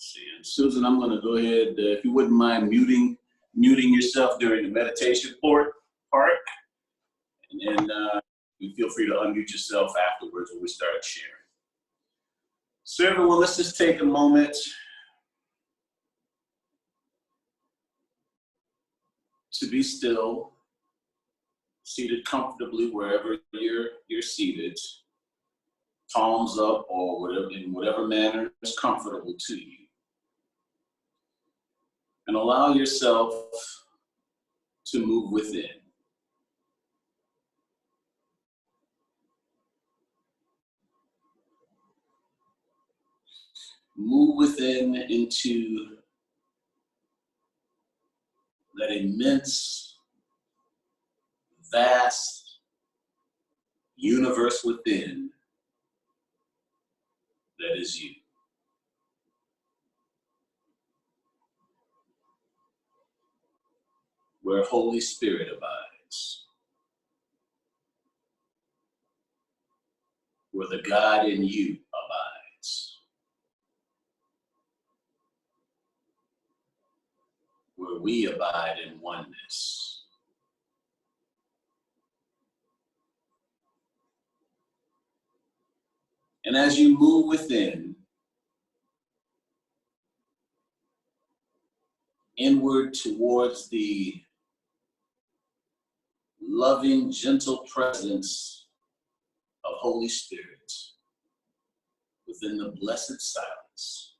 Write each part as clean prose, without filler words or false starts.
See, and Susan, I'm going to go ahead, if you wouldn't mind muting yourself during the meditation part, and then you feel free to unmute yourself afterwards when we start sharing. So everyone, let's just take a moment to be still, seated comfortably wherever you're seated, palms up or whatever, in whatever manner is comfortable to you. And allow yourself to move within. Move within into that immense, vast universe within that is you. Where Holy Spirit abides. Where the God in you abides. Where we abide in oneness. And as you move within, inward towards the loving, gentle presence of Holy Spirit within the blessed silence,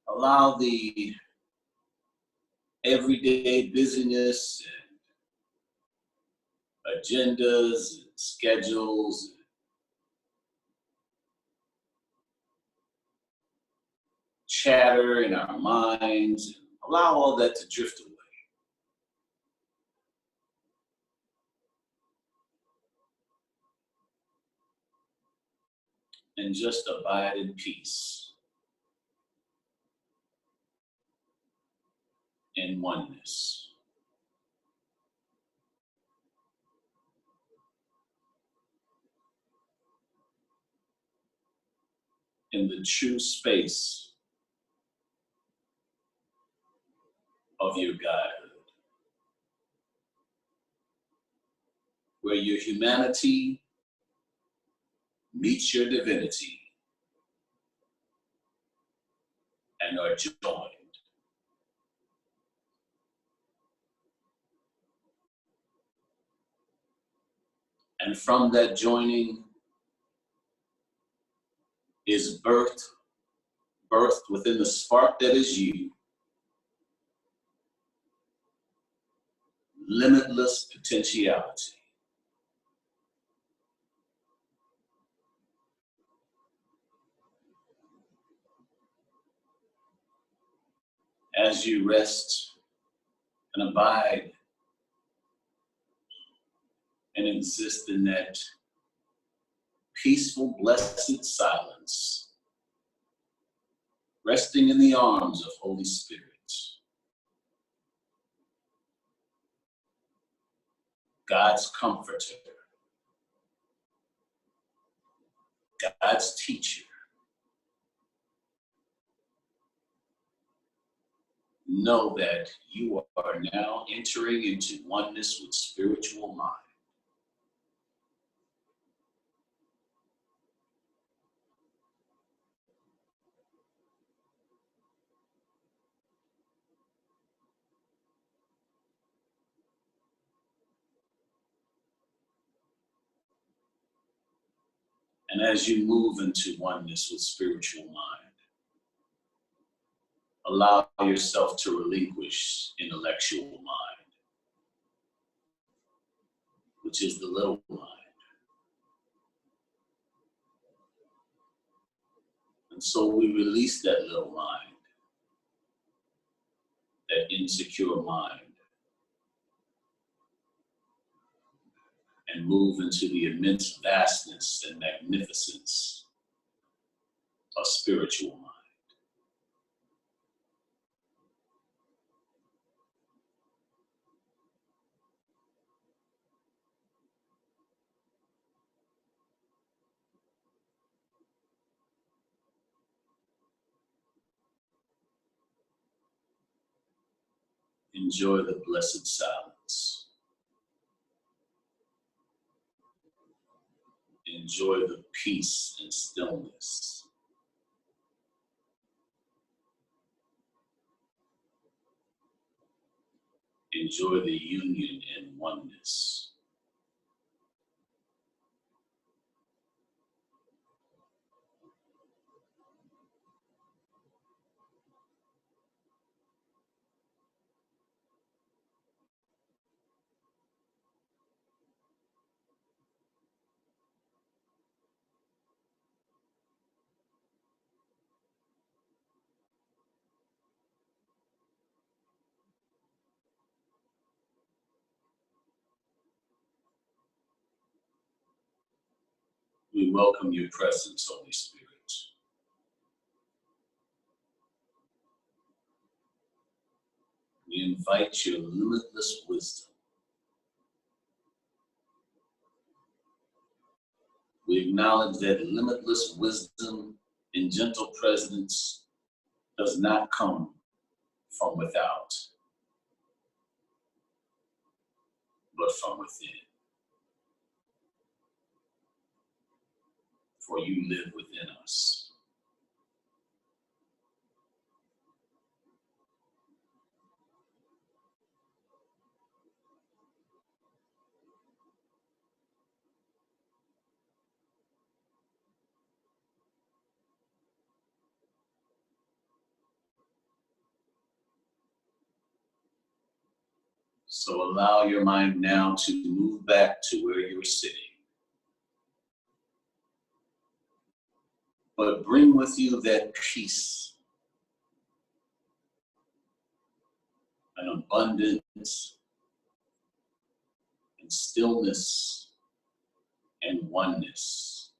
allow the everyday busyness and agendas and schedules, chatter in our minds, allow all that to drift away. And just abide in peace, in oneness. In the true space of your Godhood, where your humanity meets your divinity and are joined. And from that joining is birthed within the spark that is you, limitless potentiality. As you rest and abide and exist in that peaceful, blessed silence, resting in the arms of Holy Spirit, God's comforter, God's teacher. Know that you are now entering into oneness with spiritual mind. And as you move into oneness with spiritual mind, allow yourself to relinquish intellectual mind, which is the little mind. And so we release that little mind, that insecure mind, and move into the immense vastness and magnificence of spiritual mind. Enjoy the blessed silence. Enjoy the peace and stillness. Enjoy the union and oneness. We welcome your presence, Holy Spirit. We invite your limitless wisdom. We acknowledge that limitless wisdom and gentle presence does not come from without, but from within. For you live within us. So allow your mind now to move back to where you're sitting. But bring with you that peace, an abundance, and stillness, and oneness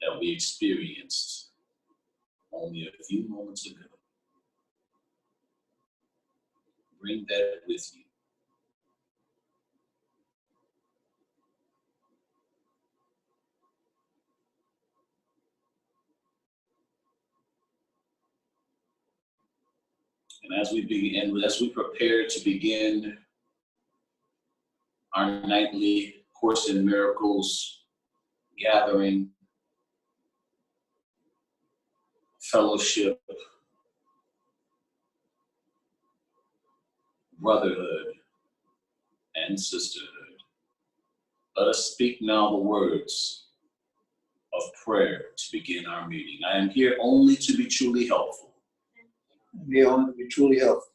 that we experienced only a few moments ago. Bring that with you. And as we prepare to begin our nightly Course in Miracles gathering, fellowship, brotherhood, and sisterhood, let us speak now the words of prayer to begin our meeting. I am here only to be truly helpful. I'm here only to be truly helpful.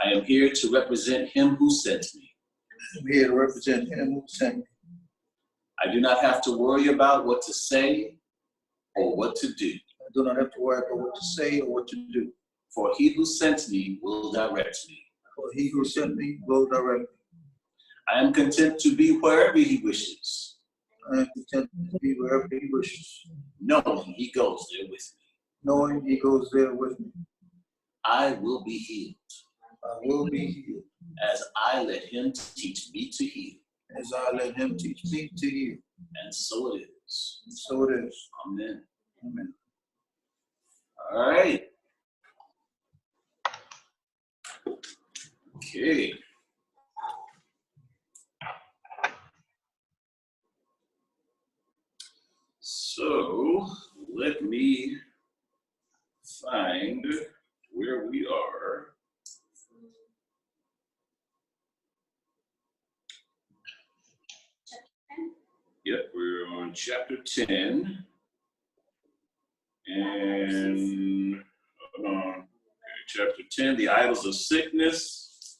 I am here to represent him who sent me. I'm here to represent him who sent me. I do not have to worry about what to say or what to do. I do not have to worry about what to say or what to do. For he who sent me will direct me. For he who sent me will direct me. I am content to be wherever he wishes. I am content to be wherever he wishes. Knowing he goes there with me. Knowing he goes there with me. I will be healed. I will be healed. As I let him teach me to heal. As I let him teach me to heal. And so it is. And so it is. Amen. Amen. All right. Okay. So let me find where we are. Yep, we're on chapter 10. And chapter 10, the idols of sickness,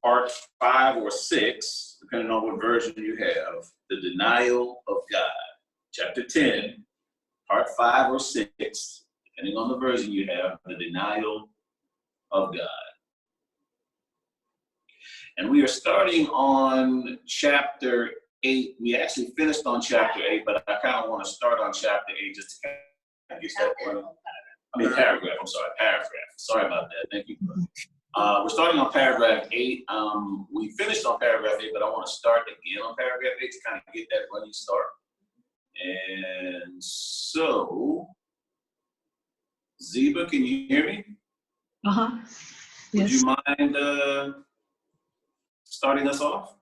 part 5 or 6, depending on what version you have, the denial of God. Chapter 10, part 5 or 6, depending on the version you have, the denial of God. And we are starting on chapter 8. We actually finished on chapter 8, but I kind of want to start on chapter 8 just to kind of get that one. Paragraph. I'm sorry, paragraph. Sorry about that. Thank you. We're starting on paragraph 8. We finished on paragraph 8, but I want to start again on paragraph 8 to kind of get that running start. And so, Zeba, can you hear me? Uh-huh. Would Yes. you mind starting us off?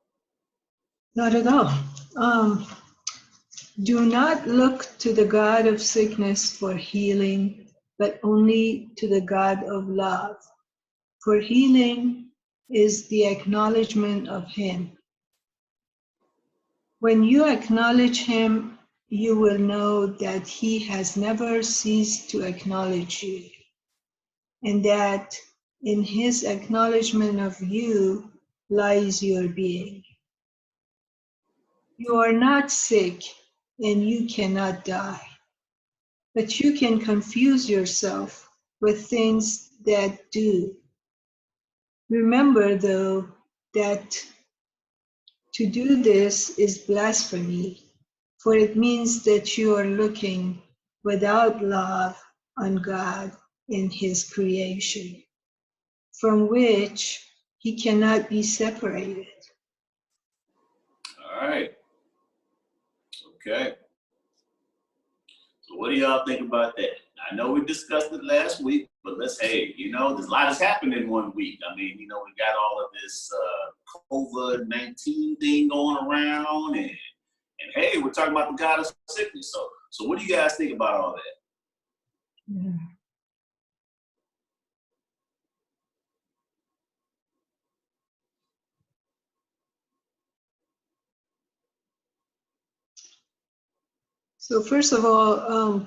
Not at all. Do not look to the God of sickness for healing, but only to the God of love. For healing is the acknowledgement of Him. When you acknowledge Him, you will know that He has never ceased to acknowledge you, and that in His acknowledgement of you lies your being. You are not sick, and you cannot die. But you can confuse yourself with things that do. Remember, though, that to do this is blasphemy, for it means that you are looking without love on God in His creation, from which He cannot be separated. All right. Okay. So what do y'all think about that? I know we discussed it last week, but there's a lot has happened in 1 week. I mean, we got all of this COVID-19 thing going around, and hey, we're talking about the God of sickness. So what do you guys think about all that? Yeah. So first of all,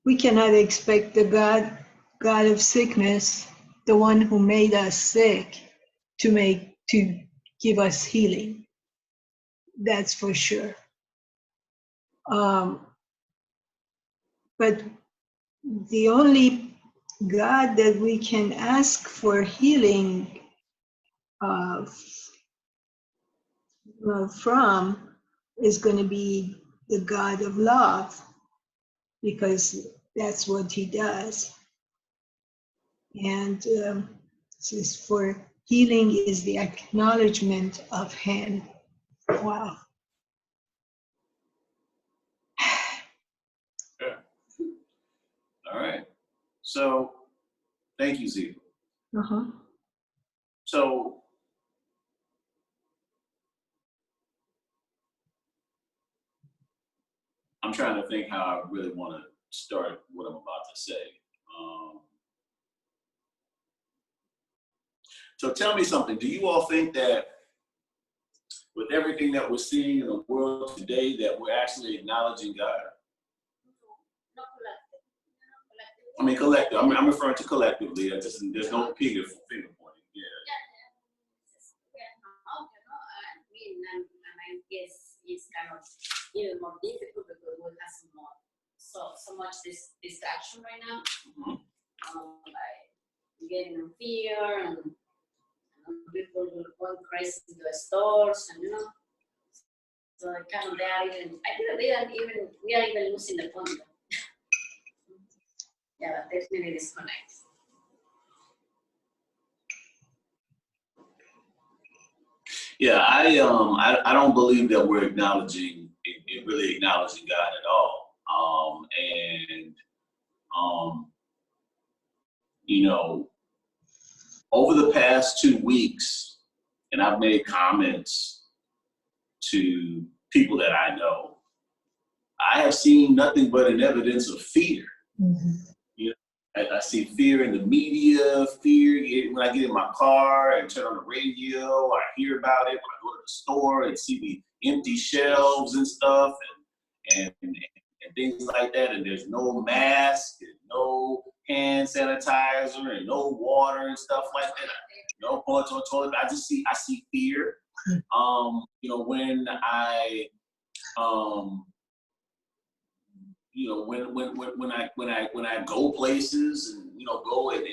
we cannot expect the God of sickness, the one who made us sick, to give us healing. That's for sure. But the only God that we can ask for healing from is going to be the God of love, because that's what He does. And says for healing is the acknowledgement of Him. Wow. Yeah. All right. So thank you, Ziva. Uh-huh. So I'm trying to think how I really want to start what I'm about to say. So tell me something. Do you all think that with everything that we're seeing in the world today, that we're actually acknowledging God? I mean, collective. I'm referring to collectively. There's no finger pointing. Yeah. And I guess it's kind of even more difficult because we have so much distraction right now. Mm-hmm. Like getting in fear and people going crazy to the stores and so kind of we are even losing the point. Yeah, definitely disconnect. Yeah, I don't believe that we're acknowledging really acknowledging God at all. Over the past 2 weeks, and I've made comments to people that I know, I have seen nothing but an evidence of fear. Mm-hmm. I see fear in the media, fear when I get in my car and turn on the radio, I hear about it when I go to the store and see the empty shelves and stuff and things like that, and there's no mask and no hand sanitizer and no water and stuff like that. No going to a toilet. I see fear. When I go places and go and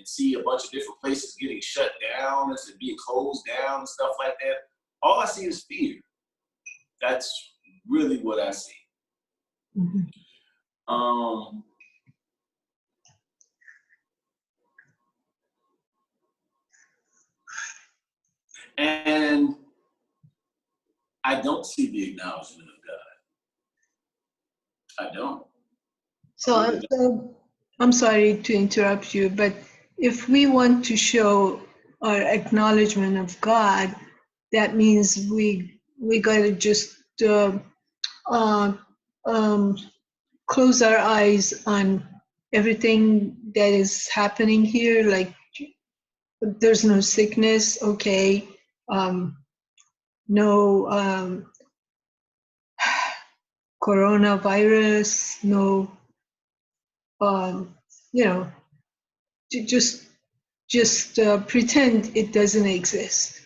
see a bunch of different places getting shut down and being closed down and stuff like that, all I see is fear. That's really what I see. Mm-hmm. And I don't see the acknowledgement of God. I don't. So I'm sorry to interrupt you, but if we want to show our acknowledgement of God, that means we got to just uh, um, close our eyes on everything that is happening here. Like there's no sickness, okay, no coronavirus, no, you know, just pretend it doesn't exist.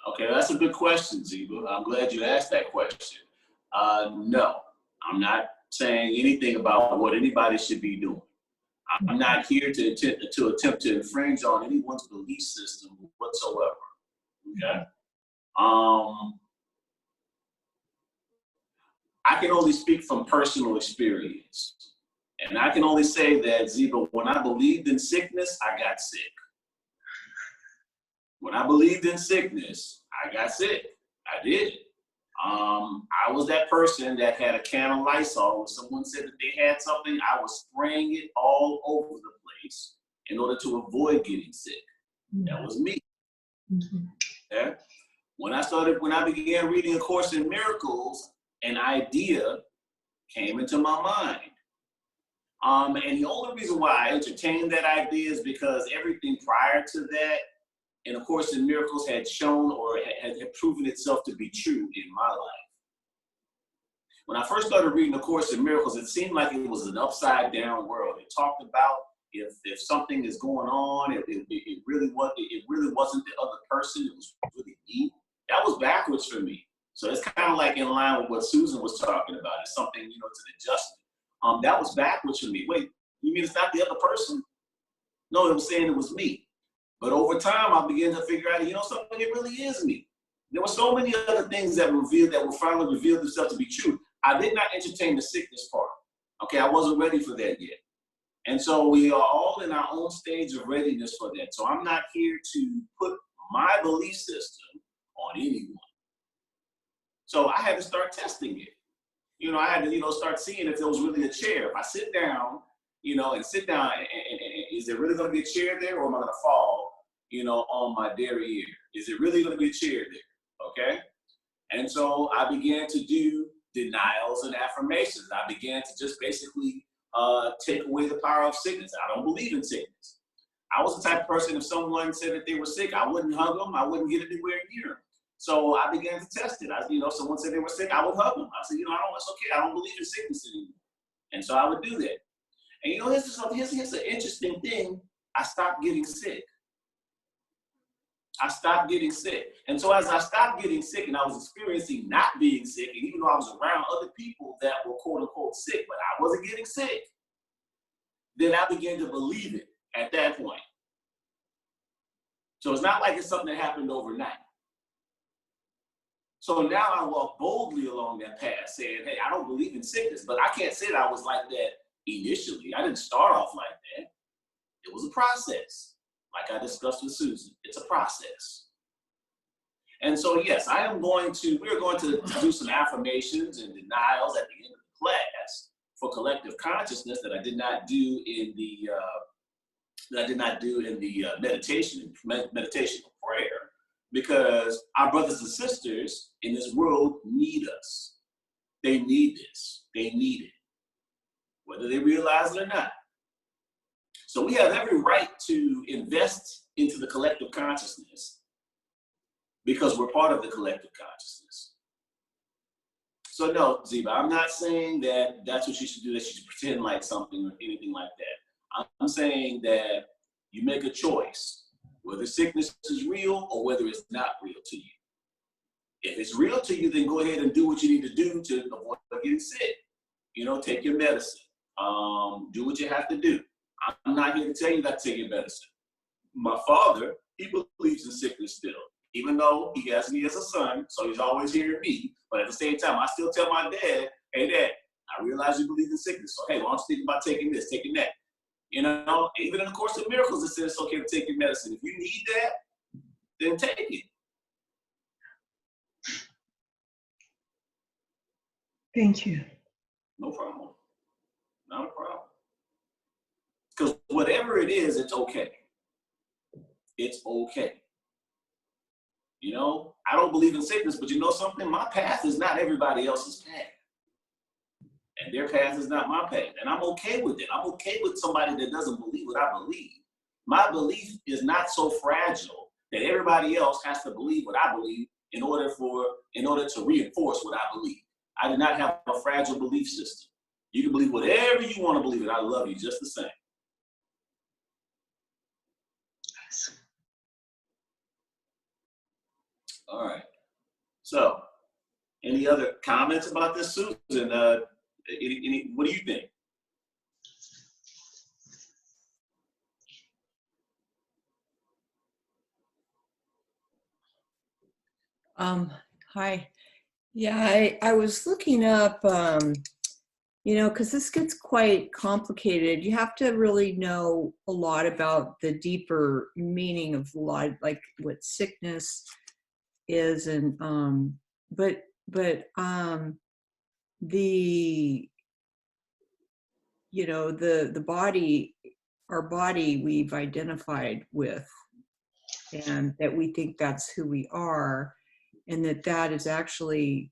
Okay, that's a good question, Ziba. I'm glad you asked that question. No, I'm not saying anything about what anybody should be doing. I'm not here to attempt to infringe on anyone's belief system whatsoever. Okay. I can only speak from personal experience. And I can only say that, Ziba, when I believed in sickness, I got sick. When I believed in sickness, I got sick. I did. I was that person that had a can of Lysol. When someone said that they had something, I was spraying it all over the place in order to avoid getting sick. That was me. Mm-hmm. Okay? When I began reading A Course in Miracles, an idea came into my mind. And the only reason why I entertained that idea is because everything prior to that in A Course in Miracles had shown or had proven itself to be true in my life. When I first started reading A Course in Miracles, it seemed like it was an upside down world. It talked about if something is going on, it really wasn't the other person, it was really me. That was backwards for me. So it's kind of like in line with what Susan was talking about. It's something, it's an adjustment. That was backwards for me. Wait, you mean it's not the other person? No, it was saying it was me. But over time, I began to figure out, something, it really is me. There were so many other things that were finally revealed themselves to be true. I did not entertain the sickness part. Okay, I wasn't ready for that yet. And so we are all in our own stage of readiness for that. So I'm not here to put my belief system on anyone. So I had to start testing it. I had to, start seeing if there was really a chair. If I sit down, and sit down, and is there really going to be a chair there, or am I going to fall, on my derriere? Is it really going to be a chair there? Okay. And so I began to do denials and affirmations. I began to just basically take away the power of sickness. I don't believe in sickness. I was the type of person, if someone said that they were sick, I wouldn't hug them. I wouldn't get anywhere near them. So I began to test it. Someone said they were sick, I would hug them. I said, it's okay. I don't believe in sickness anymore. And so I would do that. And here's an interesting thing. I stopped getting sick. And so as I stopped getting sick and I was experiencing not being sick, and even though I was around other people that were quote unquote sick, but I wasn't getting sick, then I began to believe it at that point. So it's not like it's something that happened overnight. So now I walk boldly along that path saying, hey, I don't believe in sickness, but I can't say that I was like that initially. I didn't start off like that. It was a process. Like I discussed with Susan, it's a process. And so, yes, we're going to do some affirmations and denials at the end of the class for collective consciousness that I did not do in the meditation or prayer, because our brothers and sisters in this world need us. They need this. They need it, whether they realize it or not. So we have every right to invest into the collective consciousness because we're part of the collective consciousness. So no, Ziba, I'm not saying that that's what you should do, that you should pretend like something or anything like that. I'm saying that you make a choice, whether sickness is real or whether it's not real to you. If it's real to you, then go ahead and do what you need to do to avoid getting sick. Take your medicine. Do what you have to do. I'm not here to tell you not to take your medicine. My father, he believes in sickness still, even though he has me as a son, so he's always hearing me. But at the same time, I still tell my dad, hey, Dad, I realize you believe in sickness. So, hey, why don't you think about taking this, taking that? Even in the Course of Miracles, it says it's okay to take your medicine. If you need that, then take it. Thank you. No problem. Not a problem. Because whatever it is, it's okay. It's okay. You know, I don't believe in sickness, but you know something? My path is not everybody else's path. And their path is not my path. And I'm okay with it. I'm okay with somebody that doesn't believe what I believe. My belief is not so fragile that everybody else has to believe what I believe in order to reinforce what I believe. I do not have a fragile belief system. You can believe whatever you want to believe, and I love you just the same. All right. So, any other comments about this, Susan? What do you think? Hi. Yeah, I was looking up, you know, because this gets quite complicated. You have to really know a lot about the deeper meaning of life, like what sickness is, and but the, you know, the body, our body, we've identified with, and that we think that's who we are, and that is actually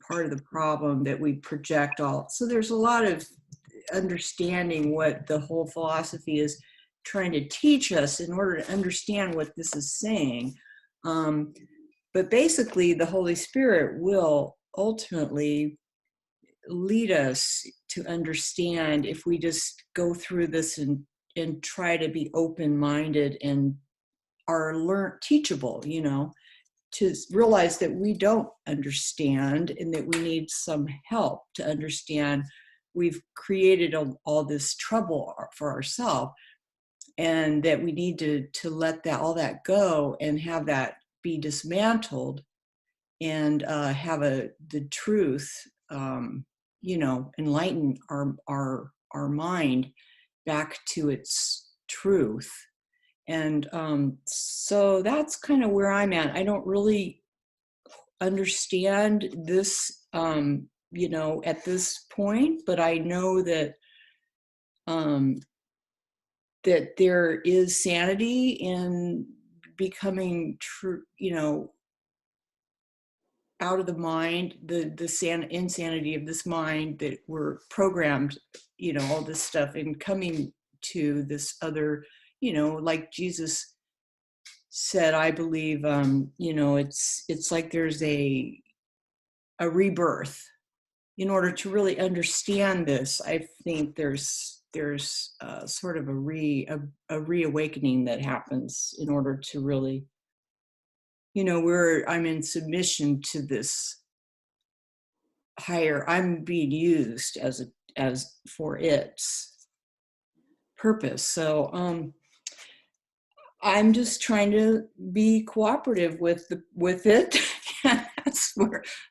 part of the problem, that we project all. So there's a lot of understanding what the whole philosophy is trying to teach us in order to understand what this is saying. But basically, the Holy Spirit will ultimately lead us to understand if we just go through this and try to be open-minded and are teachable, you know, to realize that we don't understand and that we need some help to understand. We've created all this trouble for ourselves, and that we need to let all that go and have that be dismantled, and have the truth, you know, enlighten our mind back to its truth. And so that's kind of where I'm at. I don't really understand this, you know, at this point, but I know that that there is sanity in becoming true, you know, out of the mind, the insanity of this mind that we're programmed, you know, all this stuff, and coming to this other, you know, like Jesus said, I believe, you know, it's like there's a rebirth. In order to really understand this, I think there's sort of a reawakening that happens in order to really, you know, I'm in submission to this higher. I'm being used as for its purpose. So I'm just trying to be cooperative with it.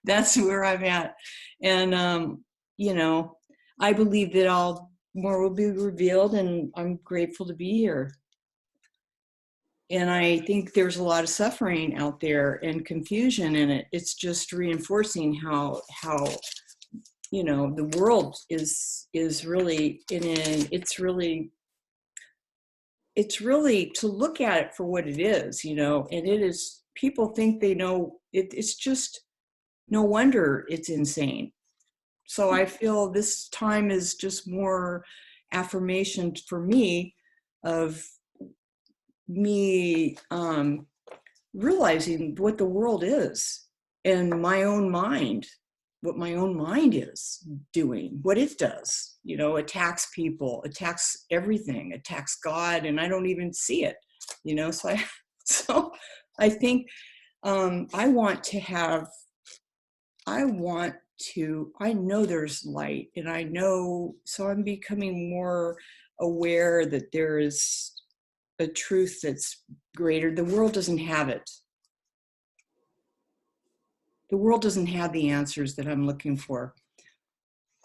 that's where I'm at. And you know, I believe that more will be revealed, and I'm grateful to be here. And I think there's a lot of suffering out there and confusion, and it's just reinforcing how you know, the world is really it's really to look at it for what it is, you know. And it is, people think they know it, it's just, no wonder it's insane. So I feel this time is just more affirmation for me of me realizing what the world is, and my own mind, what my own mind is doing, what it does, you know, attacks people, attacks everything, attacks God, and I don't even see it, you know. So I think I know there's light, and I know, so I'm becoming more aware that there is a truth that's greater. The world doesn't have it. The world doesn't have the answers that I'm looking for.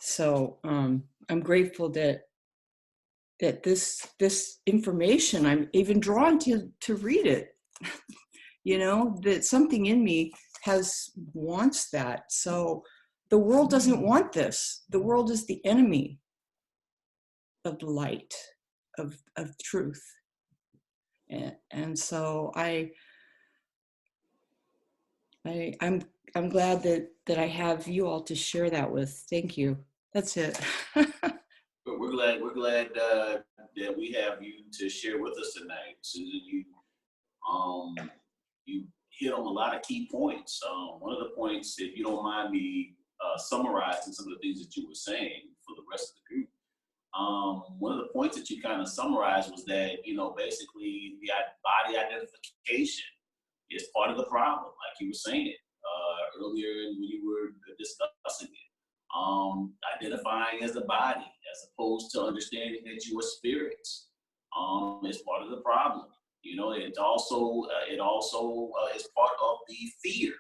So I'm grateful that this information, I'm even drawn to read it. You know, that something in me wants that. So the world doesn't want this. The world is the enemy of the light. of truth. And so I'm glad that I have you all to share that with. Thank you. That's it. But we're glad that we have you to share with us tonight. Susan, you hit on a lot of key points. One of the points, if you don't mind me summarizing some of the things that you were saying for the rest of the group, one of the points that you kind of summarized was that, basically the body identification is part of the problem, like you were saying earlier when you were discussing it. Identifying as the body as opposed to understanding that you are spirits is part of the problem. It also is part of the fear,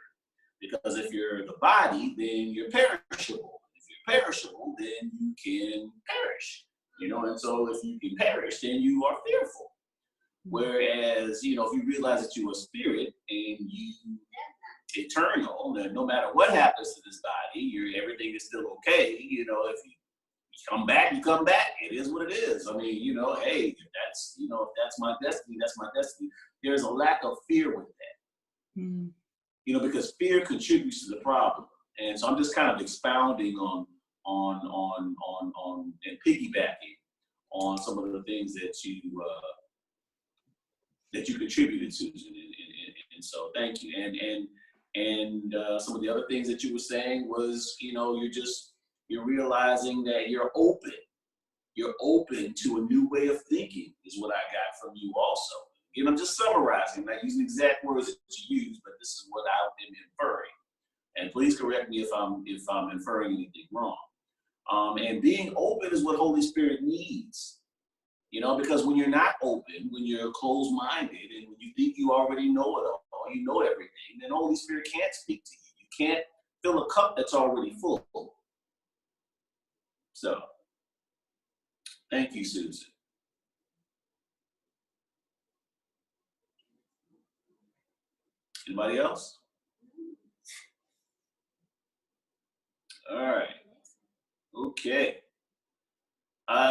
because if you're the body, then you're perishable. If you're perishable, then you can perish. And so if you can perish, then you are fearful. Whereas, if you realize that you're a spirit and you eternal, and no matter what happens to this body, everything is still okay. If you come back, you come back. It is what it is. I mean, hey, if that's my destiny, that's my destiny. There's a lack of fear with that. Mm. Because fear contributes to the problem. And so I'm just kind of expounding on and piggybacking on some of the things that you contributed, Susan. And so thank you. And some of the other things that you were saying was, you're realizing that you're open to a new way of thinking is what I got from you also. Again, I'm just summarizing, I'm not using exact words that you use, but this is what I am inferring. And please correct me if I'm inferring anything wrong. And being open is what Holy Spirit needs. Because when you're not open, when you're closed-minded, and when you think you already know it all, you know everything, then Holy Spirit can't speak to you. You can't fill a cup that's already full. So, thank you, Susan. Anybody else? All right. Okay.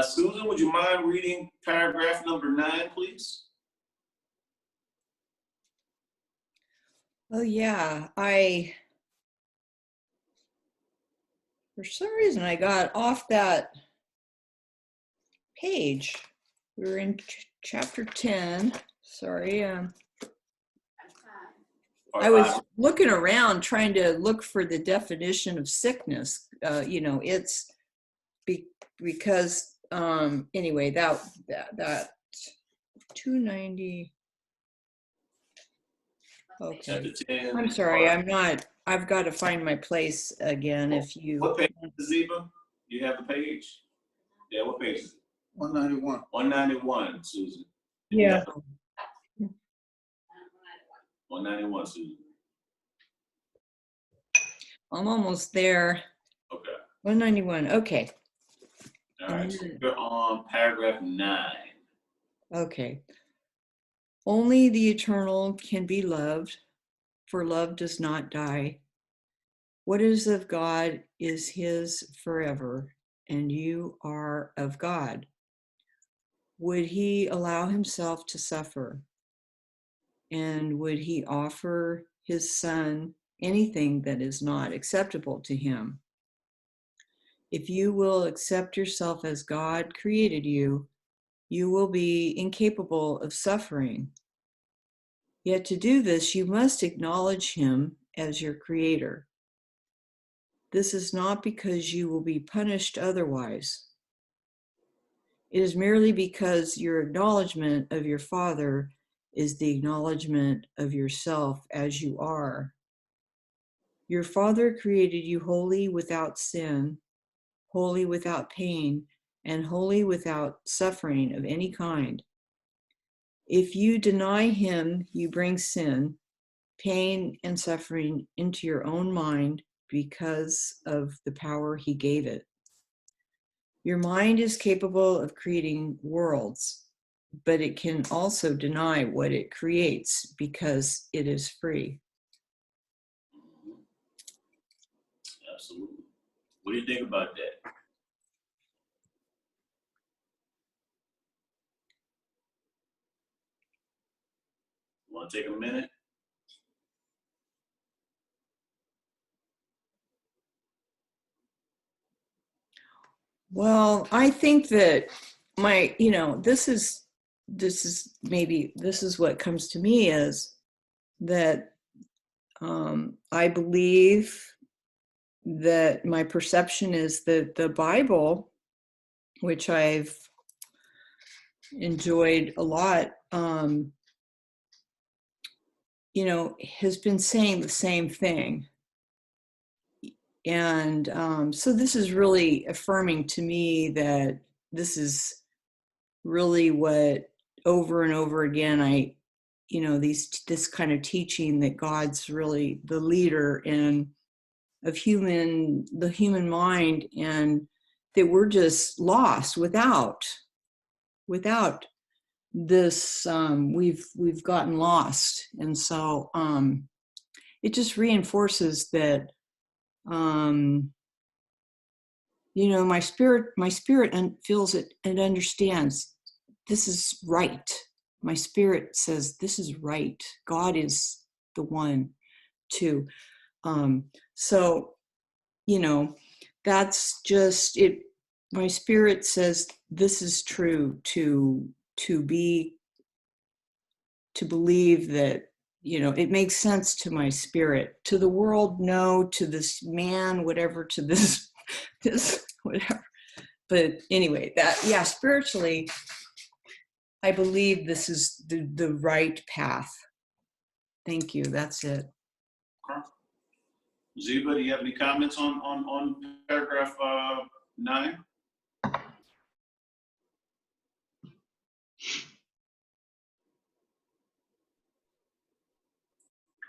Susan, would you mind reading paragraph number 9, please? Oh yeah, for some reason I got off that page. We were in chapter 10. Sorry. I was looking around trying to look for the definition of sickness. It's because anyway, that 290. Okay. I'm sorry, I've got to find my place again. What page is it, Ziba? You have the page? Yeah, what page is it? 191. 191, Susan. Yeah. 191, Susan. I'm almost there. Okay. 191. Okay. All right. So you're on paragraph 9. Okay. Only the eternal can be loved, for love does not die. What is of God is his forever, and you are of God. Would he allow himself to suffer? And would he offer his son anything that is not acceptable to him? If you will accept yourself as God created you, you will be incapable of suffering. Yet to do this, you must acknowledge him as your creator. This is not because you will be punished otherwise. It is merely because your acknowledgement of your Father is the acknowledgement of yourself as you are. Your Father created you holy without sin, holy without pain, and holy without suffering of any kind. If you deny him, you bring sin, pain, and suffering into your own mind because of the power he gave it. Your mind is capable of creating worlds, but it can also deny what it creates because it is free. Absolutely. What do you think about that? Want to take a minute? Well, I think that this is what comes to me is that I believe that my perception is that the Bible, which I've enjoyed a lot, has been saying the same thing. And so this is really affirming to me that this is really what over and over again, this kind of teaching that God's really the leader the human mind, and that we're just lost without this. We've gotten lost. And so it just reinforces that, my spirit feels it and understands this is right. My spirit says this is right. God is the one to, so, that's just it. My spirit says this is true, to believe that, it makes sense to my spirit. To the world, no. To this man, whatever. To this whatever. But anyway, spiritually, I believe this is the right path. Thank you. That's it. Ziba, do you have any comments on paragraph 9?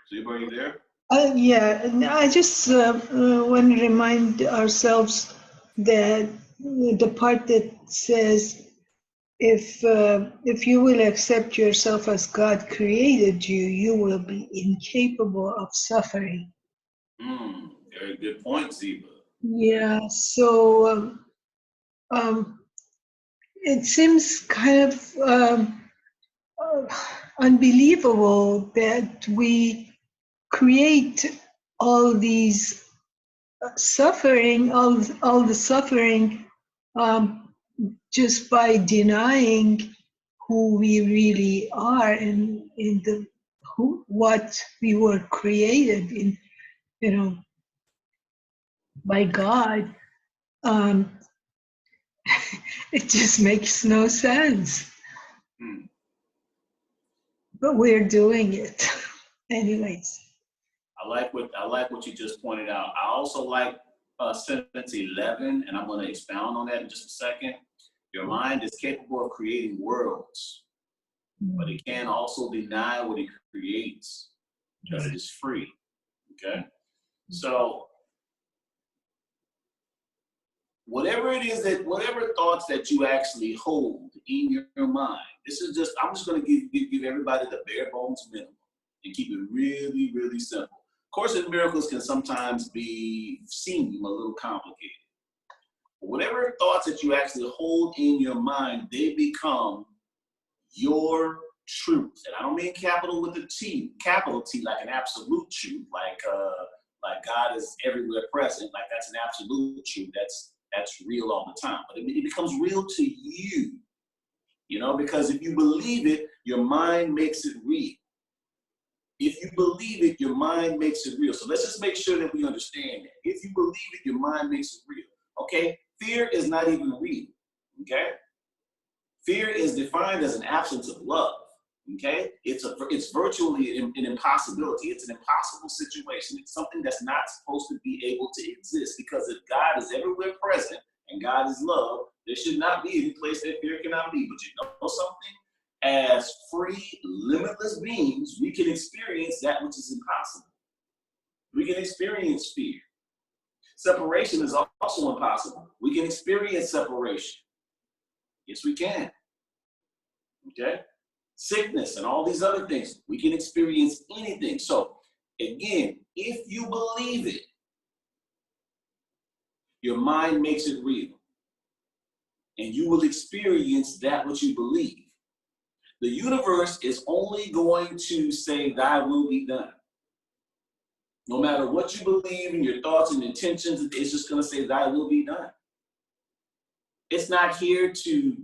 Ziba, are you there? Yeah, I just want to remind ourselves that the part that says, if you will accept yourself as God created you, you will be incapable of suffering. Very good point, Ziba. Yeah, so it seems kind of unbelievable that we create all these suffering, all the suffering, just by denying who we really are and in what we were created in, by God. It just makes no sense. But we're doing it anyways. I like what you just pointed out. I also like sentence 11, and I'm going to expound on that in just a second. Your mind is capable of creating worlds, but it can also deny what it creates, because it is free. Okay? So whatever thoughts that you actually hold in your mind, I'm just going to give everybody the bare bones minimum and keep it really, really simple. Course in Miracles can sometimes seem a little complicated. But whatever thoughts that you actually hold in your mind, they become your truth. And I don't mean capital with a T, capital T, like an absolute truth, like God is everywhere present, like that's an absolute truth. That's real all the time. But it becomes real to you, because if you believe it, your mind makes it real. If you believe it, your mind makes it real. So let's just make sure that we understand that. If you believe it, your mind makes it real. Okay? Fear is not even real. Okay? Fear is defined as an absence of love. Okay? It's virtually an impossibility. It's an impossible situation. It's something that's not supposed to be able to exist, because if God is everywhere present and God is love, there should not be any place that fear cannot be. But you know something? As free, limitless beings, we can experience that which is impossible. We can experience fear. Separation is also impossible. We can experience separation. Yes, we can. Okay? Sickness and all these other things, we can experience anything. So, again, if you believe it, your mind makes it real. And you will experience that which you believe. The universe is only going to say, thy will be done. No matter what you believe in your thoughts and intentions, it's just going to say, thy will be done. It's not here to,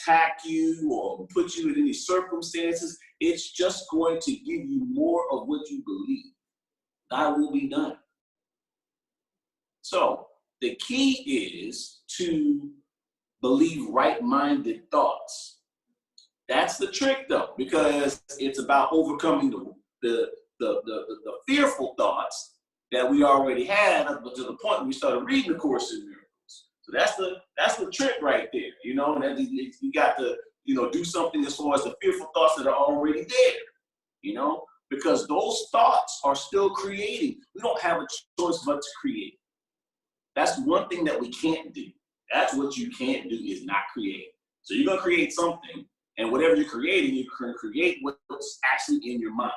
attack you or put you in any circumstances. It's just going to give you more of what you believe. Thy will be done. So the key is to believe right-minded thoughts. That's the trick, though, because it's about overcoming the fearful thoughts that we already had up to the point we started reading the Course in Miracles. So that's the trick right there, and that you got to, do something as far as the fearful thoughts that are already there, because those thoughts are still creating. We don't have a choice but to create. That's one thing that we can't do. That's what you can't do, is not create. So you're going to create something, and whatever you're creating, you're going to create what's actually in your mind.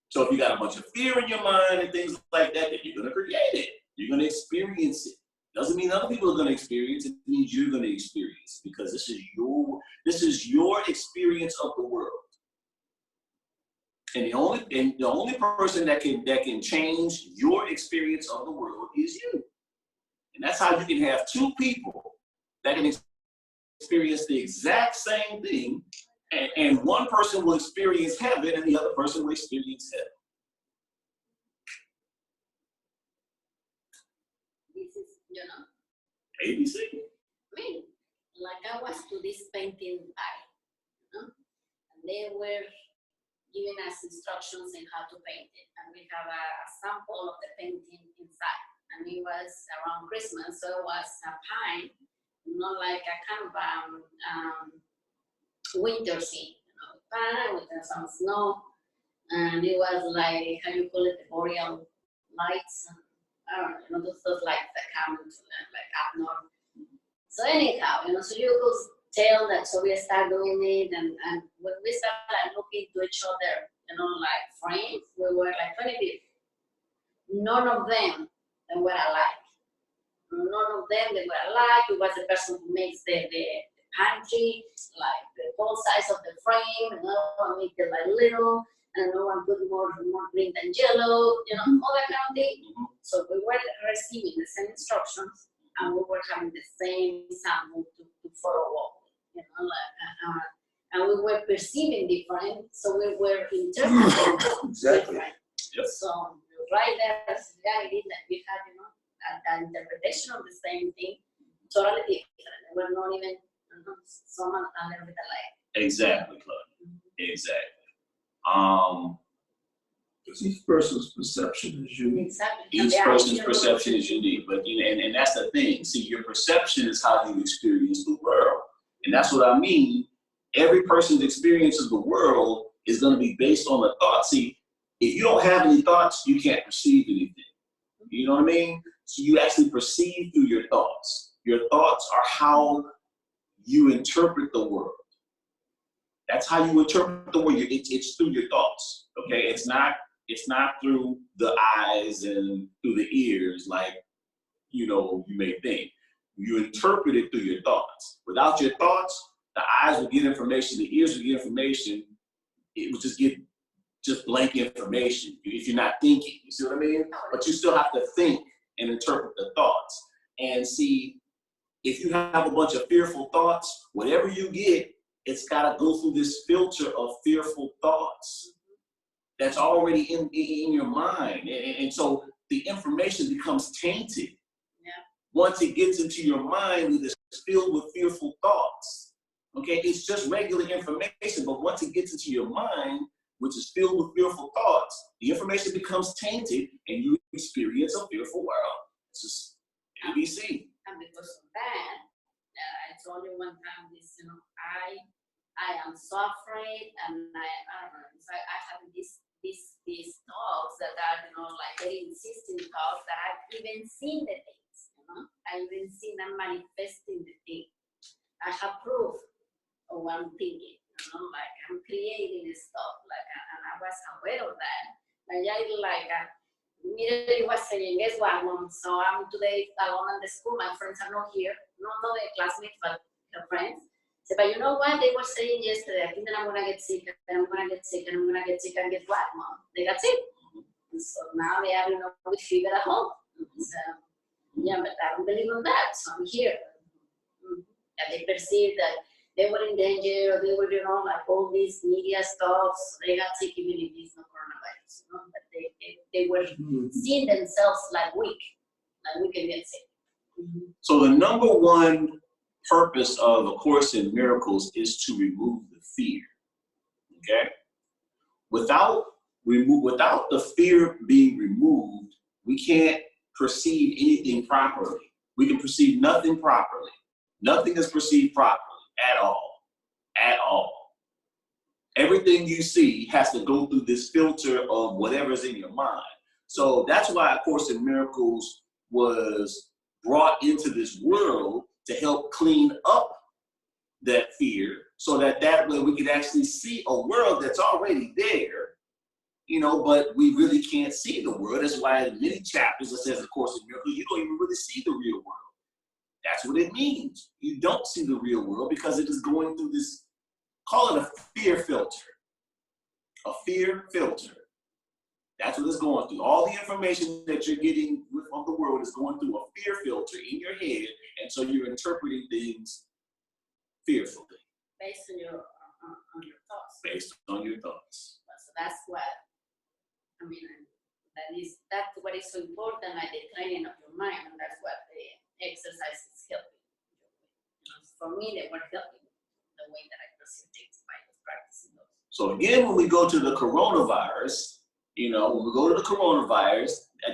So if you got a bunch of fear in your mind and things like that, then you're going to create it. You're going to experience it. Doesn't mean other people are going to experience it. It means you're going to experience it, because this is your experience of the world. And the only person that can change your experience of the world is you. And that's how you can have two people that can experience the exact same thing, and one person will experience heaven and the other person will experience hell. This is, ABC. I mean, like I was to this painting party, and they were giving us instructions in how to paint it. And we have a sample of the painting inside. And it was around Christmas, so it was a pine, not like a kind of winter scene, pine with some snow. And it was like, how you call it, the boreal lights. I don't know, those stuff like the come like up north. So anyhow, so you could tell that, so we start doing it, and when we started looking to each other, like frames, we were like 20 people. None of them were alike. None of them they were alike. It was the person who makes the pantry, like the whole size of the frame, and another one make it like little, and another one put more green than yellow, all that kind of thing. So we were receiving the same instructions, and we were having the same sample to follow up. And we were perceiving different, so we were interpreting Exactly. different. Yep. So right there, that's the idea that we had, an interpretation of the same thing, totally different. We're not even someone a little bit alike. Exactly, Claudia. Exactly. Because each person's perception is unique. Exactly. Each person's perception is unique, but and that's the thing. See, your perception is how you experience the world, and that's what I mean. Every person's experience of the world is going to be based on the thought. See, if you don't have any thoughts, you can't perceive anything. You know what I mean? So you actually perceive through your thoughts. Your thoughts are how you interpret the world. That's how you interpret the world. It's through your thoughts. Okay, it's not through the eyes and through the ears like you may think. You interpret it through your thoughts. Without your thoughts, the eyes will get information, the ears will get information. It will just get blank information if you're not thinking. You see what I mean? But you still have to think and interpret the thoughts. And see, if you have a bunch of fearful thoughts, whatever you get, it's got to go through this filter of fearful thoughts that's already in your mind. And so the information becomes tainted. Yeah. Once it gets into your mind, it's filled with fearful thoughts. Okay, it's just regular information, but once it gets into your mind, which is filled with fearful thoughts, the information becomes tainted and you experience a fearful world. It's just ABC. And because of that, I told you one time this, I am so afraid, and I don't know, so I have these thoughts that are, like very insistent thoughts that I've even seen the things, I've even seen them manifesting the thing. I have proof of what I'm thinking, like I'm creating stuff, like, and I was aware of that. And immediately was saying, guess what, Mom? So I'm today alone in the school. My friends are not here, not the classmates, but her friends. Said, but you know what? They were saying yesterday, I think that I'm gonna get sick, and I'm gonna get sick, and I'm gonna get sick, and guess what, Mom? They got sick. And so now they have, with fever at home. So, yeah, but I don't believe in that, so I'm here. And they perceived that they were in danger, or they were, like all these media stuff. So they got sick even if it's not coronavirus, But they were seeing themselves like we can get sick. So the number one purpose of A Course in Miracles is to remove the fear. Okay? Without the fear being removed, we can't perceive anything properly. We can perceive nothing properly. Nothing is perceived properly at all. At all. Everything you see has to go through this filter of whatever's in your mind. So that's why A Course in Miracles was brought into this world to help clean up that fear, so that way we could actually see a world that's already there, but we really can't see the world. That's why in many chapters it says, A Course in Miracles, you don't even really see the real world. That's what it means. You don't see the real world because it is going through this, call it a fear filter. A fear filter. That's what it's going through. All the information that you're getting from the world is going through a fear filter in your head, and so you're interpreting things fearfully. Based on your thoughts. Based on your thoughts. So that's what, that's what is so important, like the training of your mind, and that's what the exercise is helping. For me, they were helping the way that I perceive things by practicing those. So again, when we go to the coronavirus,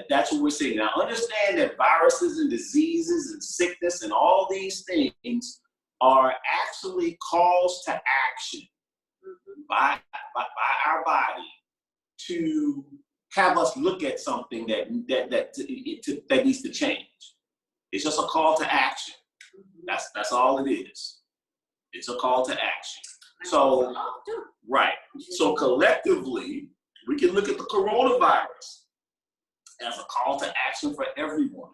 that's what we're saying. Now understand that viruses and diseases and sickness and all these things are actually calls to action by our body to have us look at something that needs to change. It's just a call to action. That's all it is. It's a call to action. So, right. So collectively, we can look at the coronavirus as a call to action for everyone.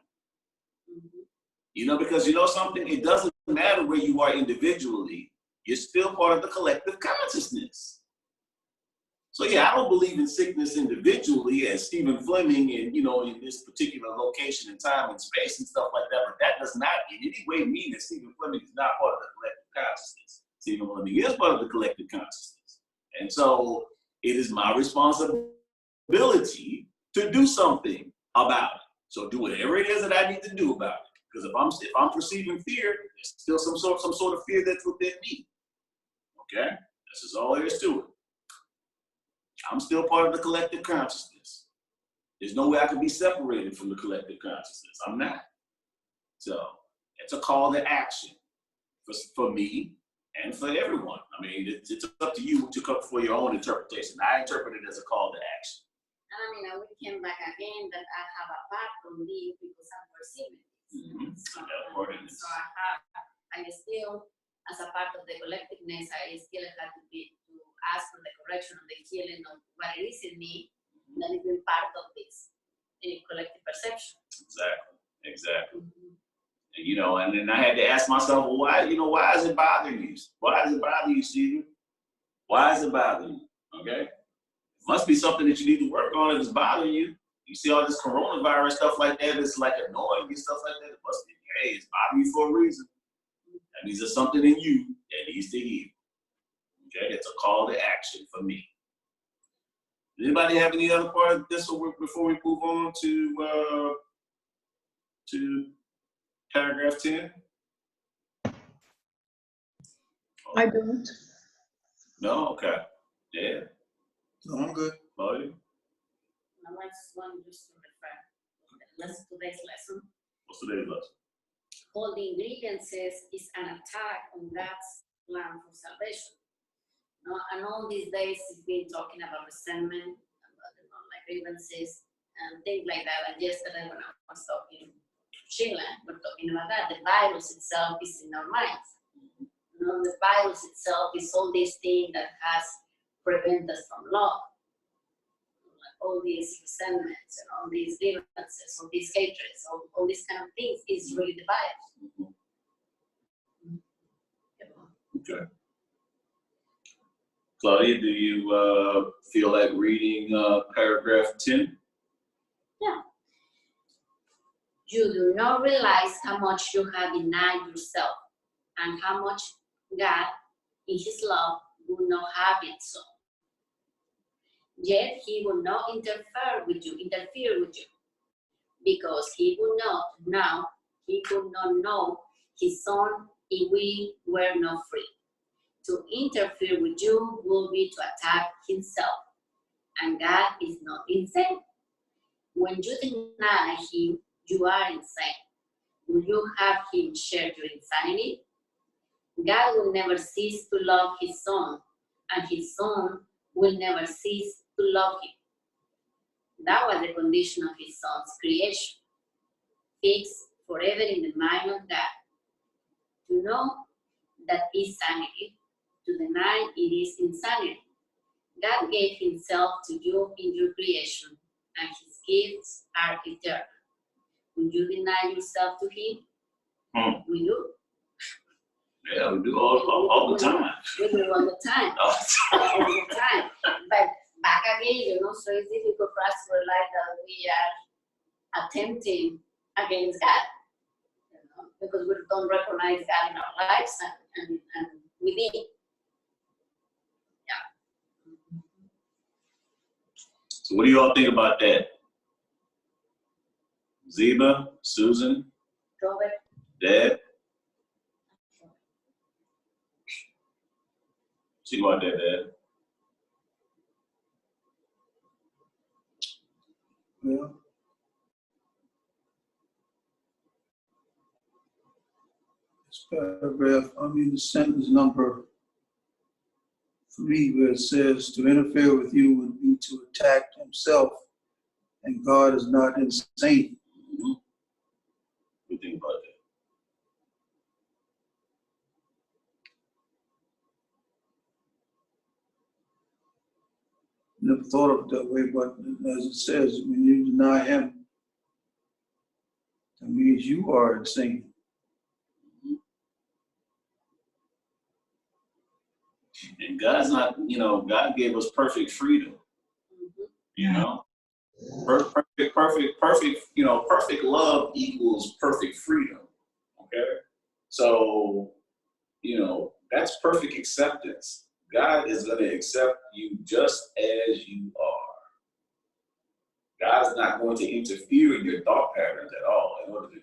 Because something, it doesn't matter where you are individually, you're still part of the collective consciousness. So yeah, I don't believe in sickness individually as Stephen Fleming and, in this particular location and time and space and stuff like that, but that does not in any way mean that Stephen Fleming is not part of the collective consciousness. Stephen Fleming is part of the collective consciousness. And so it is my responsibility to do something about it. So do whatever it is that I need to do about it. Because if I'm perceiving fear, there's still some sort of fear that's within me. Okay? This is all there is to it. I'm still part of the collective consciousness. There's no way I can be separated from the collective consciousness. I'm not. So it's a call to action for me and for everyone. It's up to you to come for your own interpretation. I interpret it as a call to action. We came back again that I have a part of me because I'm perceiving. So I still, as a part of the collectiveness, I still have to ask for the correction of the healing of what it is in me that is been part of this collective perception. Exactly. And then I had to ask myself, well, why is it bothering you? Why does it bother you, Stephen? Why is it bothering you? Okay? It must be something that you need to work on if it's bothering you. You see all this coronavirus stuff like that, it's like annoying and stuff like that. It must be, hey, it's bothering you for a reason. That means there's something in you that needs to heal. Okay, it's a call to action for me. Anybody have any other part of this before we move on to paragraph 10? I don't. No? Okay. Yeah. No, I'm good. Claudia? Now I just want just to refer today's lesson. What's today's lesson? All the ingredients is an attack on God's plan for salvation. And all these days he's been talking about resentment, about like grievances and things like that. And yesterday when I was talking to Sheila, we're talking about that. The virus itself is in our minds. The virus itself is all these things that has prevented us from love. All these resentments and all these grievances, all these hatreds, all these kind of things is really the virus. Okay. Claudia, do you feel like reading paragraph 10? Yeah. You do not realize how much you have denied yourself and how much God, in His love, will not have it so. Yet He will not interfere with you, because He will not now, He could not know His Son if we were not free. To interfere with you will be to attack Himself, and God is not insane. When you deny Him, you are insane. Will you have Him share your insanity? God will never cease to love His Son, and His Son will never cease to love Him. That was the condition of His Son's creation, fixed forever in the mind of God. To know that is sanity, to deny it is insanity. God gave Himself to you in your creation, and His gifts are eternal. Will you deny yourself to Him? We do. Yeah, we do all the time. We do all the time. All the time. All the time. But back again, so it's difficult for us to realize that we are attempting against God, because we don't recognize God in our lives and within. So what do you all think about that? Zeba, Susan, Robert, Dad? See about that, Dad? Well, this paragraph, the sentence number 3, where it says to interfere with you would be to attack Himself, and God is not insane. Mm-hmm. What do you think about that? Never thought of it that way, but as it says, when you deny Him, that means you are insane. And God's not, God gave us perfect freedom. Perfect, perfect love equals perfect freedom. Okay? So, that's perfect acceptance. God is going to accept you just as you are. God is not going to interfere in your thought patterns at all. In order to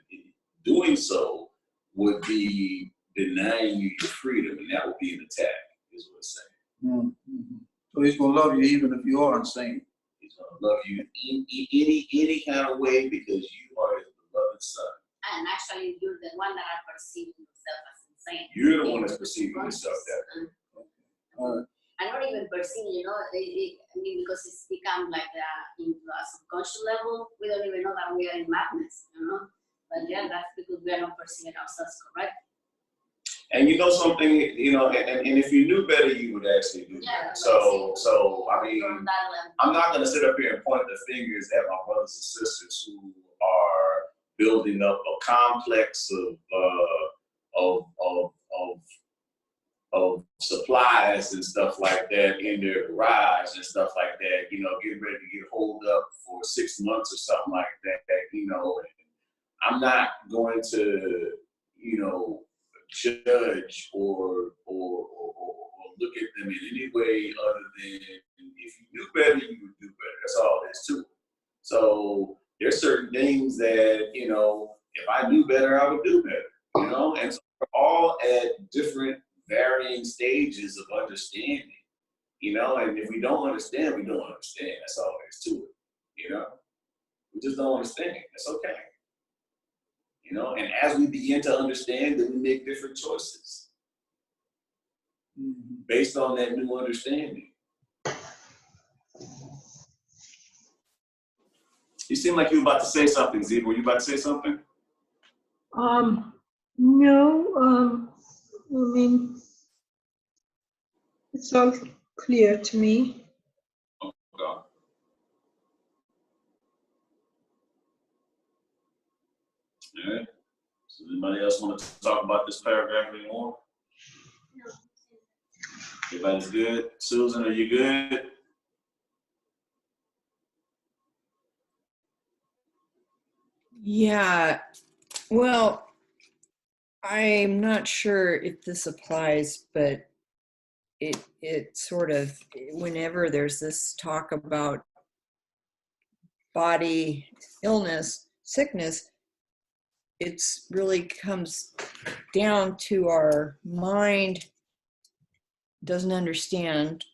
doing so would be denying you your freedom, and that would be an attack, is what it's saying. Mm-hmm. So He's going to love you even if you are insane. He's going to love you in any kind of way because you are His beloved Son. and actually you're the one that are perceiving yourself as insane. You're the one that's perceiving yourself that way. All right. And not even perceiving, because it's become like into a subconscious level, we don't even know that we are in madness, But yeah, that's because we are not perceiving ourselves correctly. And you know something, and if you knew better, you would actually do that. So I'm not going to sit up here and point the fingers at my brothers and sisters who are building up a complex of supplies and stuff like that in their garage and stuff like that, getting ready to get holed up for 6 months or something like that, and I'm not going to, judge or look at them in any way other than if you knew better, you would do better. That's all there is to it. So there's certain things that, if I knew better, I would do better, and so we're all at different varying stages of understanding, and if we don't understand, we don't understand. That's all there is to it, we just don't understand. That's okay. And as we begin to understand, then we make different choices based on that new understanding. You seem like you were about to say something, Zeba. Were you about to say something? No, it's all clear to me. Okay. All right. So anybody else want to talk about this paragraph anymore? Everybody's good? Susan, are you good? Yeah, well, I'm not sure if this applies, but it sort of, whenever there's this talk about body illness, sickness, it's really comes down to our mind doesn't understand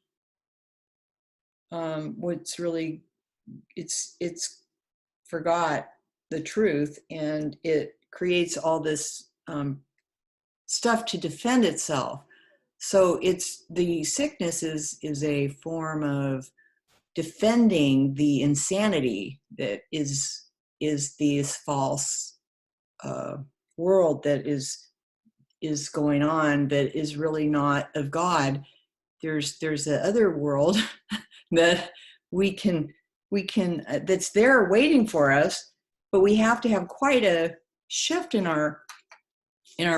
what's really, it's forgot the truth, and it creates all this stuff to defend itself. So it's, the sickness is a form of defending the insanity that is this false world that is going on, that is really not of God. There's the other world that we can that's there waiting for us, but we have to have quite a shift in our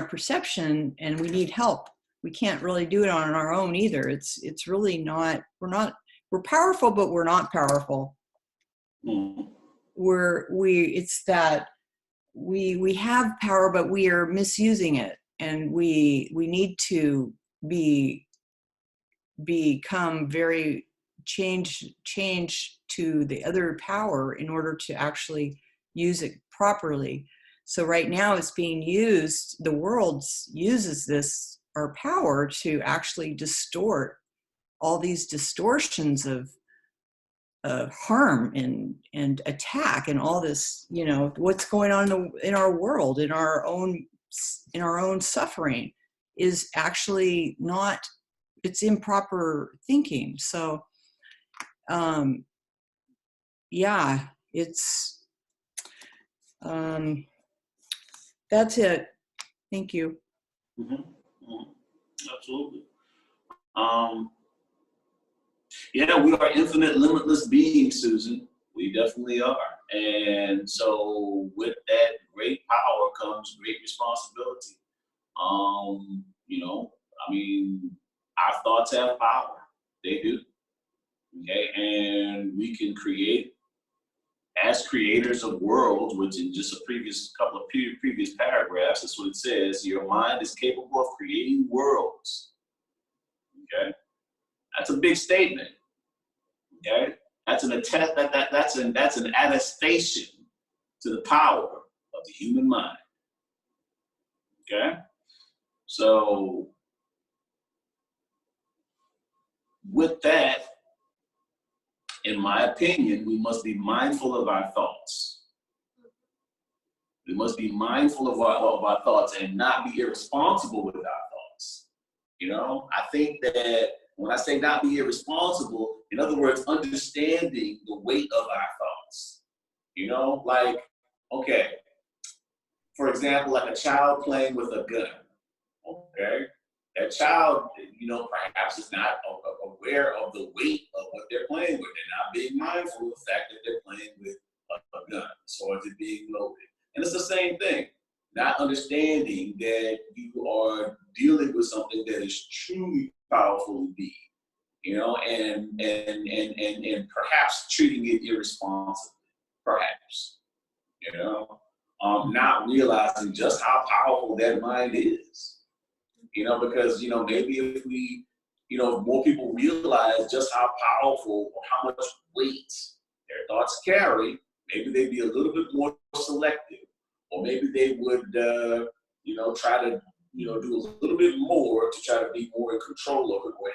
perception, and we need help. We can't really do it on our own either. It's really not, we're powerful, but we're not powerful. Mm. It's that we have power, but we are misusing it, and we need to become very change to the other power in order to actually use it properly. So right now it's being used, the world uses this, our power, to actually distort all these distortions of harm and attack, and all this, what's going on in our world, in our own suffering, is actually not, it's improper thinking. So yeah, it's that's it. Thank you. Mm-hmm. Mm-hmm. Absolutely. Yeah, we are infinite, limitless beings, Susan. We definitely are. And so with that great power comes great responsibility. I mean, our thoughts have power. They do. Okay. And we can create, as creators of worlds, which in just a couple of previous paragraphs, that's what it says. Your mind is capable of creating worlds. Okay. That's a big statement. Okay, that's an that's an attestation to the power of the human mind. Okay, so with that, in my opinion, we must be mindful of our thoughts. We must be mindful of our thoughts and not be irresponsible with our thoughts. I think that when I say not be irresponsible, in other words, understanding the weight of our thoughts. Like, okay, for example, like a child playing with a gun. Okay, that child, perhaps is not aware of the weight of what they're playing with. They're not being mindful of the fact that they're playing with a gun, as far as it being loaded. And it's the same thing. Not understanding that you are dealing with something that is truly powerful indeed, and perhaps treating it irresponsibly, perhaps, not realizing just how powerful that mind is, because, maybe if we, more people realize just how powerful or how much weight their thoughts carry, maybe they'd be a little bit more selective, or maybe they would, try to, do a little bit more to try to be more in control of it, or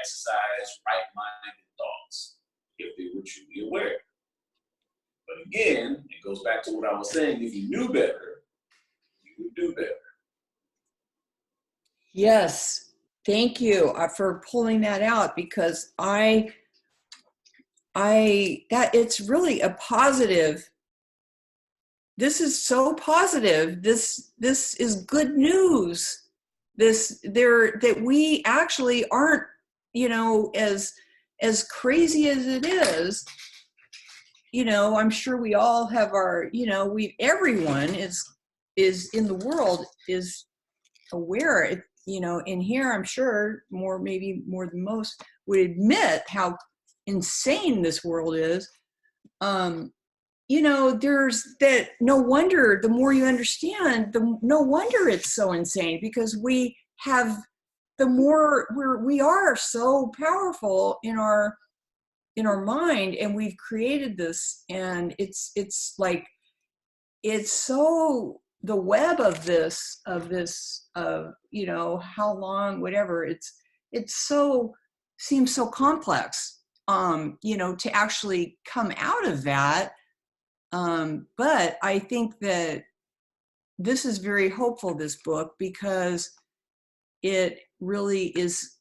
exercise right-minded thoughts if they were truly aware. But again, it goes back to what I was saying. If you knew better, you would do better. Yes, thank you for pulling that out, because that it's really a positive. This is so positive. This is good news. That we actually aren't, as crazy as it is. I'm sure we all have our, everyone is in the world is aware. you know, in here, I'm sure maybe more than most would admit how insane this world is. You know, there's that, no wonder, the more you understand, no wonder it's so insane, because we have, the more we are so powerful in our mind, and we've created this, and it's like, it's so, the web of this, you know, how long, whatever, it's so, seems so complex, you know, to actually come out of that. But I think that this is very hopeful, this book, because it really is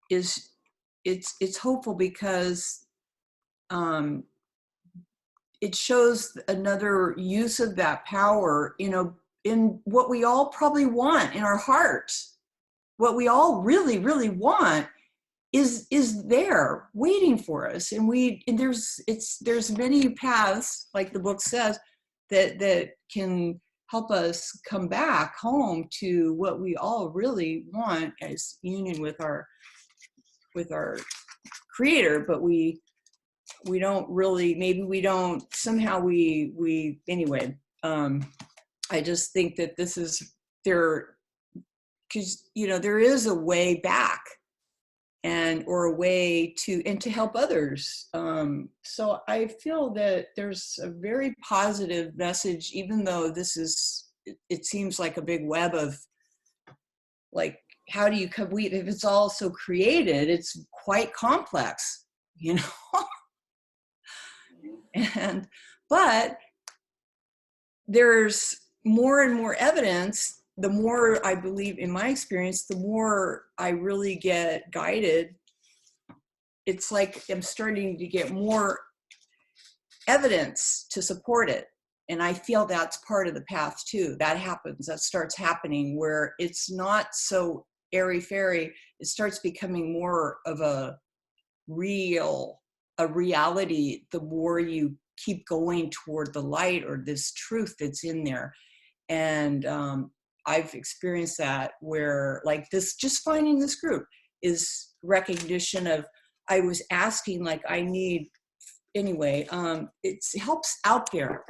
it's hopeful, because it shows another use of that power, you know, in what we all probably want in our hearts. What we all really, really want is there waiting for us. And there's many paths, like the book says, that can help us come back home to what we all really want, as union with our creator. But we don't really, maybe we don't, somehow we anyway. I just think that this is there, because, you know, there is a way back, or a way to, and to help others. So I feel that there's a very positive message, even though this is, it seems like a big web of, like, how do you come, if it's all so created, it's quite complex, you know. But there's more and more evidence. The more, I believe, in my experience, the more I really get guided. It's like I'm starting to get more evidence to support it. And I feel that's part of the path too. That happens, that starts happening, where it's not so airy-fairy. It starts becoming more of a reality, the more you keep going toward the light, or this truth that's in there. And I've experienced that, where, like, this, just finding this group is recognition of, I was asking, like, I need, anyway, it helps out there,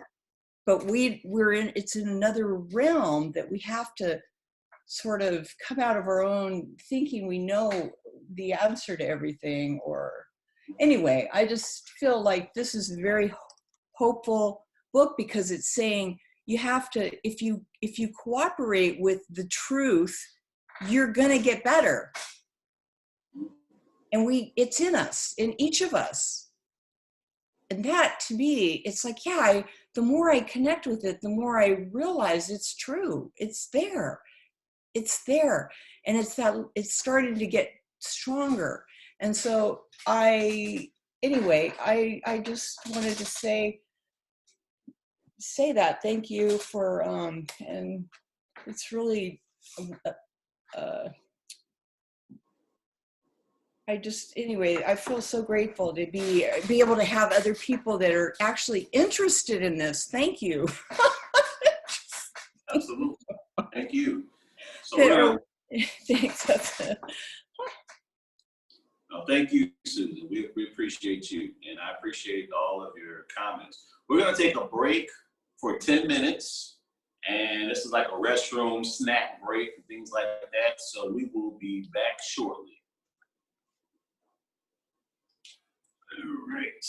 but it's in another realm that we have to sort of come out of our own thinking we know the answer to everything. Or anyway, I just feel like this is a very hopeful book, because it's saying you have to, if you cooperate with the truth, you're gonna get better. And it's in us, in each of us. And that, to me, it's like, yeah, the more I connect with it, the more I realize it's true. It's there. It's there. And it's starting to get stronger. And so I just wanted to say that. Thank you for, and it's really, I feel so grateful to be able to have other people that are actually interested in this. Thank you. Absolutely. Thank you. So Thanks. no, thank you, Susan. We appreciate you, and I appreciate all of your comments. We're going to take a break for 10 minutes, and this is like a restroom snack break and things like that. So we will be back shortly. All right.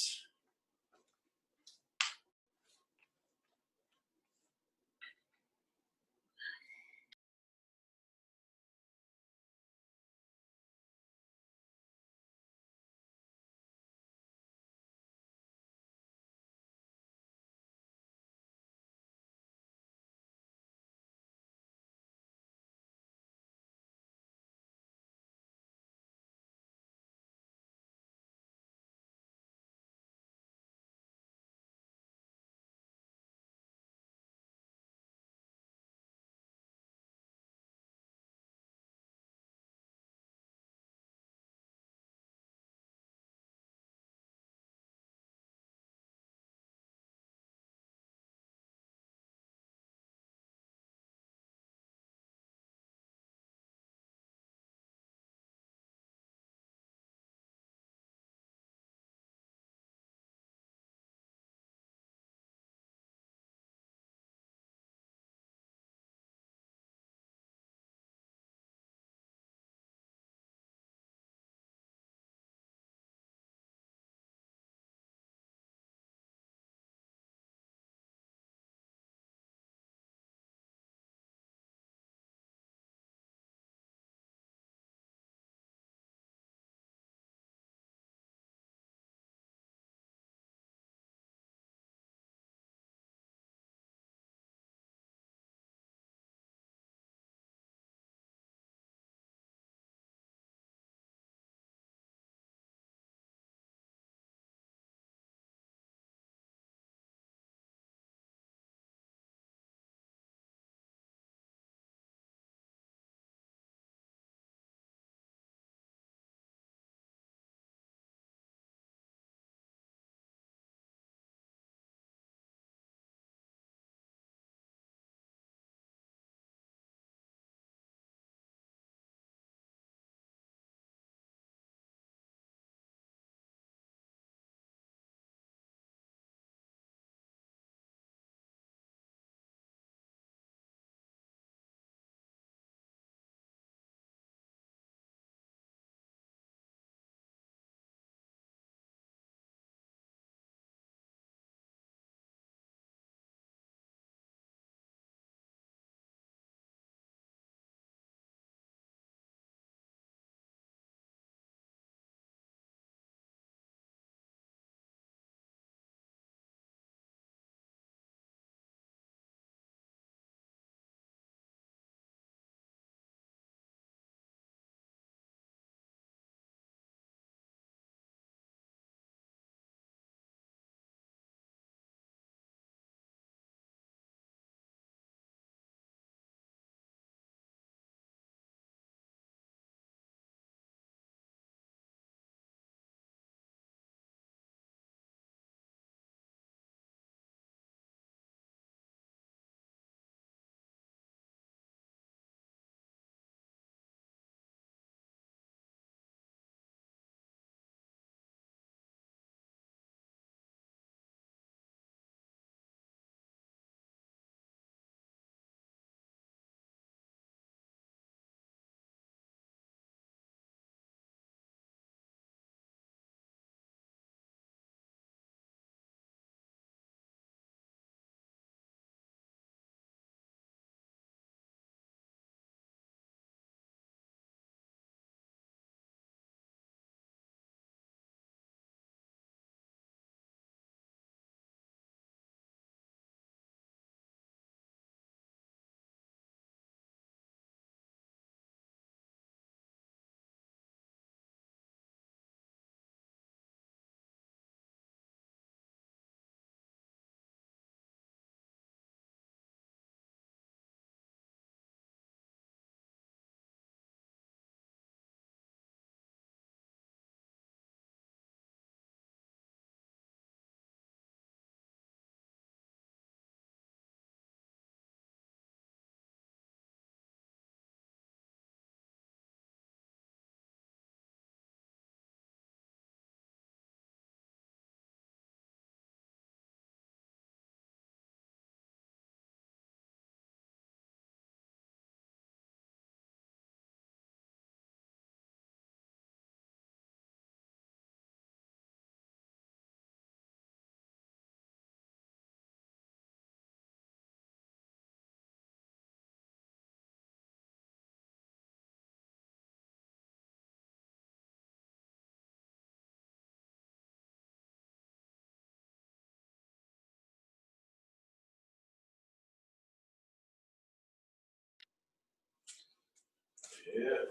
Yeah.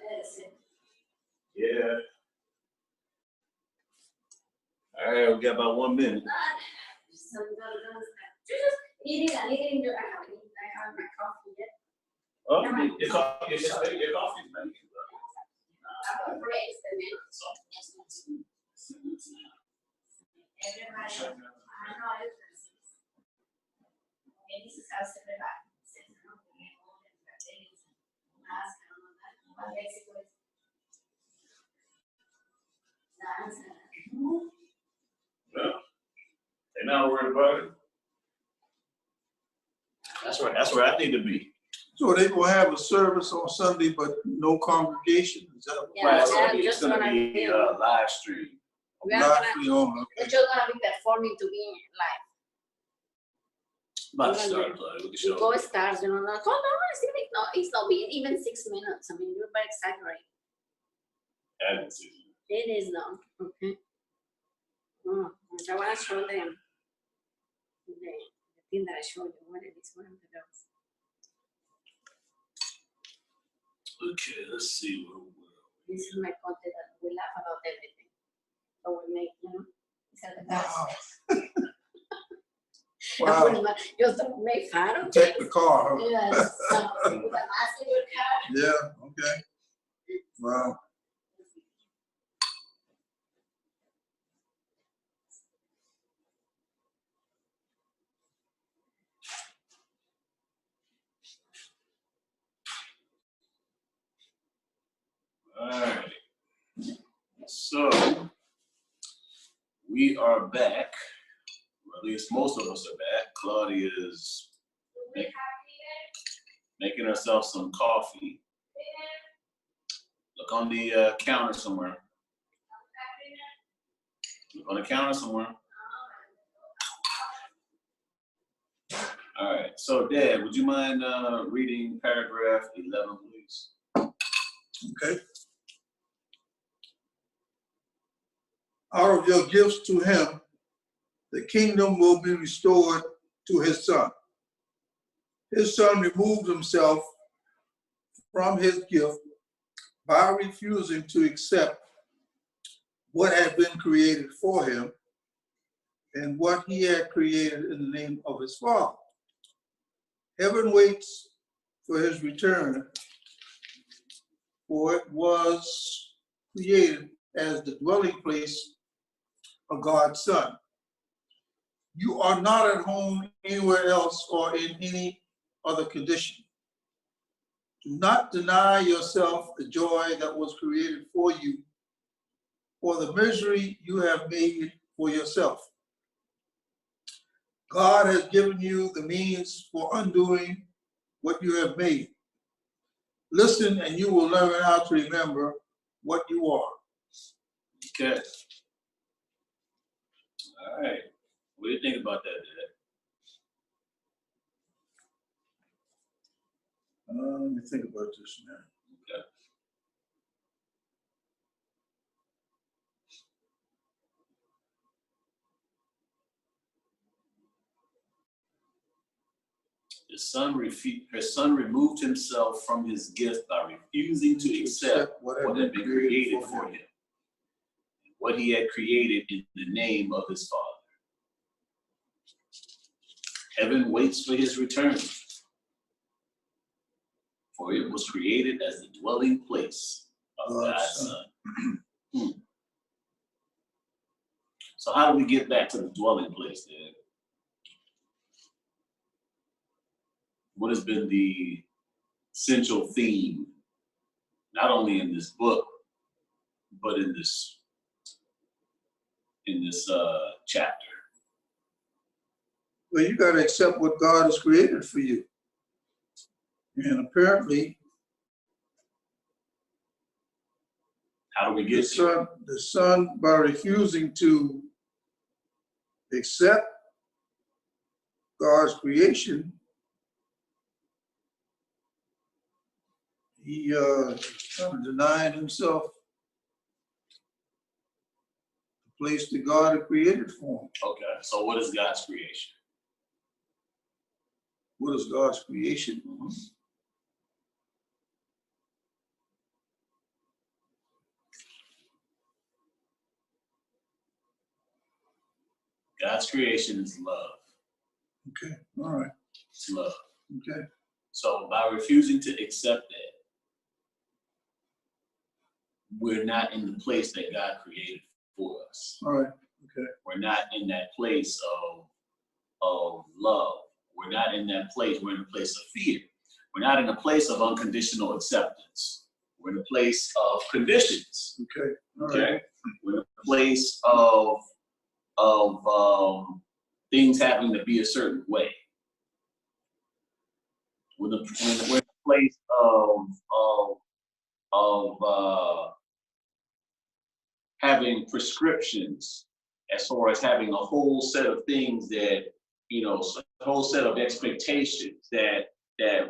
That's it. Yeah. All right, we got about 1 minute. Just eating and eating. I haven't my coffee yet. Oh, your coffee is ready. Your coffee is ready. I'm praised the name. Everybody, I know it's this is how everybody says, no, we all have got things and ask and all that. But basically, that's Well, they're not worried about it. That's where I need to be. So they will have a service on Sunday, but no congregation? Is that Yeah, Well, that's it's gonna be live stream. we are live gonna, stream only? we're Okay. just gonna be performing to be live. About to start with the show. Go stars, you know, like, oh no, it's not been even 6 minutes. I mean, you're very exaggerating. I didn't see it. It is though, okay. I want to show them the thing that I showed you. What it is, one of the dogs. Okay, let's see where we're. This is my content that we laugh about everything. So we make, you know, these are the dogs. Wow. Just don't make fun of Take it. the car, huh? Yes. So, put a mask in your car. Yeah, okay. Wow. All right. So we are back. Or at least most of us are back. Claudia is making herself some coffee. Look on the counter somewhere. Look on the counter somewhere. All right. So, Dad, would you mind reading paragraph 11, please? Okay. Out of your gifts to him, the kingdom will be restored to his son. His son removed himself from his gift by refusing to accept what had been created for him and what he had created in the name of his Father. Heaven waits for his return, for it was created as the dwelling place of God's Son. You are not at home anywhere else or in any other condition. Do not deny yourself the joy that was created for you, or the misery you have made for yourself. God has given you the means for undoing what you have made. Listen and you will learn how to remember what you are. Okay. All right. What do you think about that, Dad? Let me think about this now. Okay. Her son removed himself from his gift by refusing to accept what had been created for him, what he had created in the name of his Father. Heaven waits for his return, for it was created as the dwelling place of God's Son. So how do we get back to the dwelling place, Dad? What has been the central theme, not only in this book, but in this chapter? Well, you got to accept what God has created for you. And apparently, How do we get there? the son, by refusing to accept God's creation, he denied himself the place that God had created for him. Okay, so what is God's creation? What is God's creation? God's creation is love. Okay, all right, It's love. okay. So by refusing to accept that, we're not in the place that God created for us. All right, okay. We're not in that place of love. We're not in that place. We're in a place of fear. We're not in a place of unconditional acceptance. We're in a place of conditions. Okay, all right. Okay, we're in a place of things having to be a certain way. We're in a place of having prescriptions, as far as having a whole set of things that, a whole set of expectations that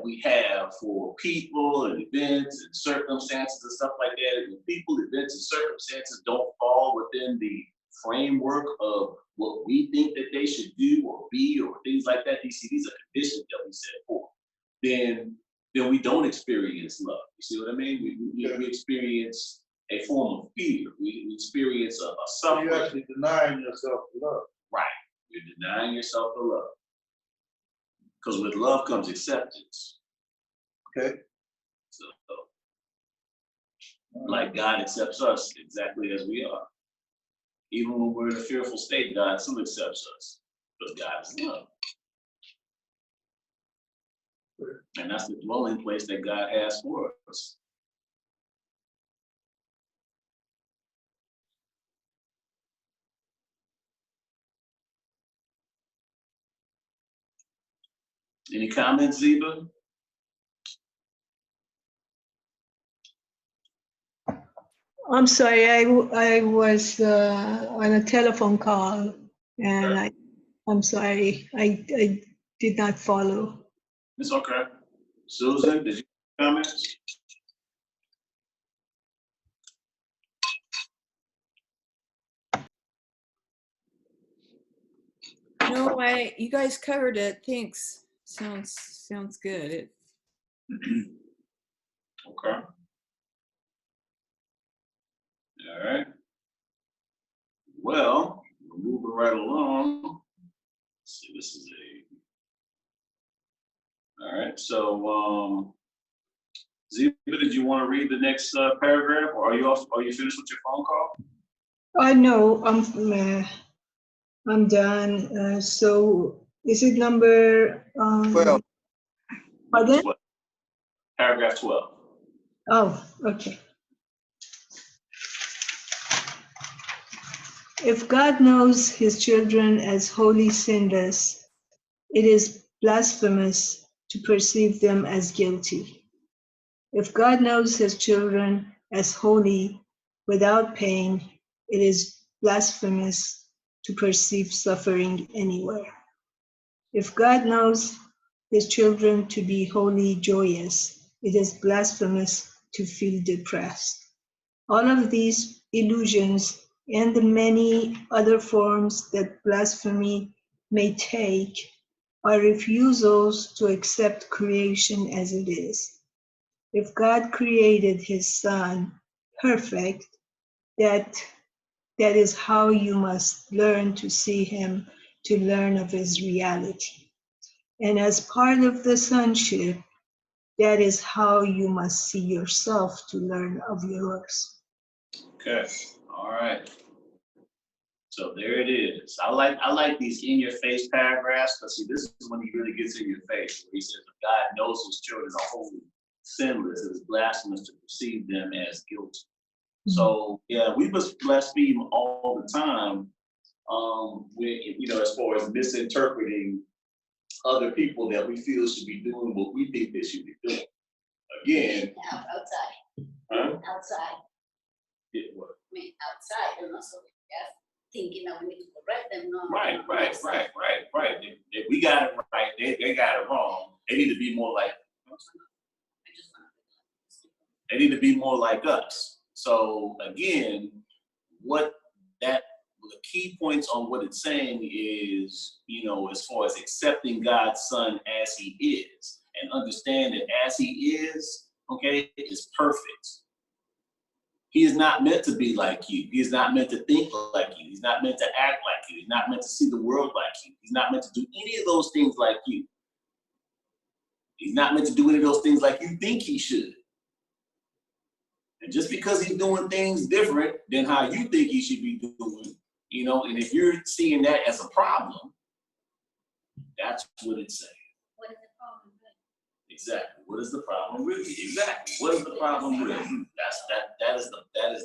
we have for people and events and circumstances and stuff like that. And people, events, and circumstances don't fall within the framework of what we think that they should do or be or things like that. These are conditions that we set forth. Then we don't experience love. You see what I mean? We experience a form of fear. We experience a So suffering. you're actually denying yourself love. Right. You're denying yourself the love. Because with love comes acceptance. Okay. So, like God accepts us exactly as we are. Even when we're in a fearful state, God still accepts us. Because God is love. And that's the dwelling place that God has for us. Any comments, Zeba? I'm sorry, I was on a telephone call, and I'm sorry, I did not follow. It's okay. Susan, did you have comments? No, you guys covered it. Thanks. Sounds good. Okay. All right. Well, we're moving right along. Let's see, this is all right. So, Ziba, did you want to read the next paragraph, or are you finished with your phone call? No, I'm done. So is it number 12. pardon? Paragraph 12. Oh, okay. If God knows his children as wholly sinless, it is blasphemous to perceive them as guilty. If God knows his children as holy without pain, it is blasphemous to perceive suffering anywhere. If God knows his children to be wholly joyous, it is blasphemous to feel depressed. All of these illusions and the many other forms that blasphemy may take are refusals to accept creation as it is. If God created his son perfect, that is how you must learn to see him, to learn of his reality. And as part of the sonship, that is how you must see yourself to learn of yours. Okay. All right. So there it is. I like these in-your-face paragraphs, because see, this is when he really gets in your face. Where he says, if God knows his children are wholly sinless, it is blasphemous to perceive them as guilty. So yeah, we must blaspheme all the time. As far as misinterpreting other people that we feel should be doing what we think they should be doing. Again, Outside. huh? Outside. It what? I mean, outside, and also thinking that we need to correct them. No. Right. If we got it right, they got it wrong. They need to be more like. They need to be more like us. So again, the key points on what it's saying is, as far as accepting God's son as he is, and understand that as he is, okay, is perfect. He is not meant to be like you. He is not meant to think like you. He's not meant to act like you. He's not meant to see the world like you. He's not meant to do any of those things like you. He's not meant to do any of those things like you think he should. And just because he's doing things different than how you think he should be doing, you know, and if you're seeing that as a problem, that's what it's saying. What is the problem? Exactly. What is the problem really? Exactly. What is the problem really? That is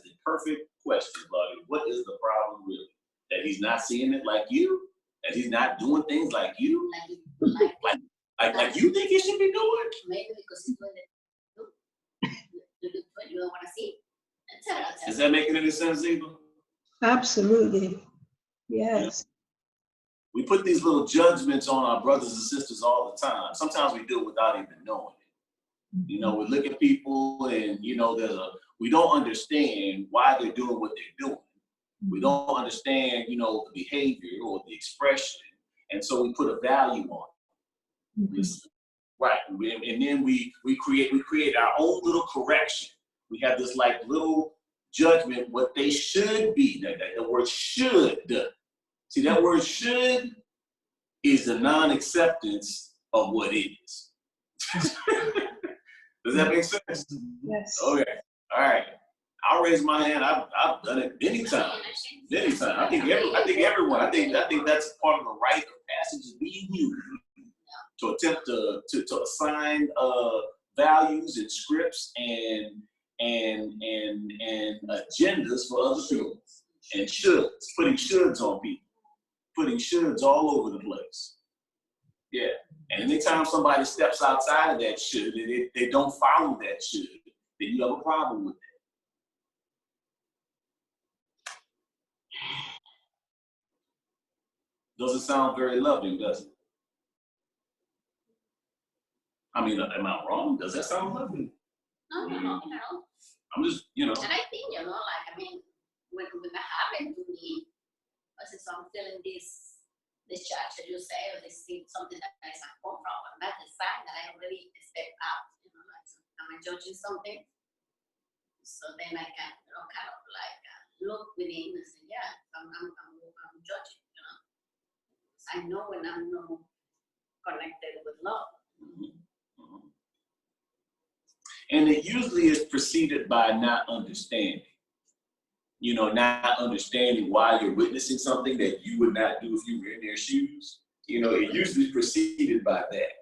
the perfect question, Claudia. What is the problem really? That he's not seeing it like you? That he's not doing things like you? Like you think he should be doing? Maybe because he's doing it. You don't want to see. Is that making any sense, Eva? Absolutely. Yes. We put these little judgments on our brothers and sisters all the time. Sometimes we do it without even knowing it. You know, we look at people and, you know, we don't understand why they're doing what they're doing. We don't understand, you know, the behavior or the expression. And so we put a value on it. Right. And then we create our own little correction. We have this like little judgment, what they should be. The word should. See, that word should is the non-acceptance of what is. Does that make sense? Yes. Okay. All right. I'll raise my hand. I've done it many times. Many times. I think everyone. I think that's part of the rite of passage of being human. To attempt to assign values and scripts and agendas for other people, and shoulds, putting shoulds on people, putting shoulds all over the place. Yeah, and anytime somebody steps outside of that should, and they don't follow that should, then you have a problem with that. Doesn't sound very loving, does it? I mean, am I wrong? Does that sound lovely? No. I'm just, you know. And I think, you know, like, I mean, when that happened to me, I said, so I'm feeling this charge that you say, or this thing, something that is a home problem. That's a sign that I already step out, you know, like, am I judging something? So then I can, you know, kind of like look within and say, yeah, I'm judging, you know. I know when I'm not connected with love. Mm-hmm. And it usually is preceded by not understanding. You know, not understanding why you're witnessing something that you would not do if you were in their shoes. You know, it usually is preceded by that.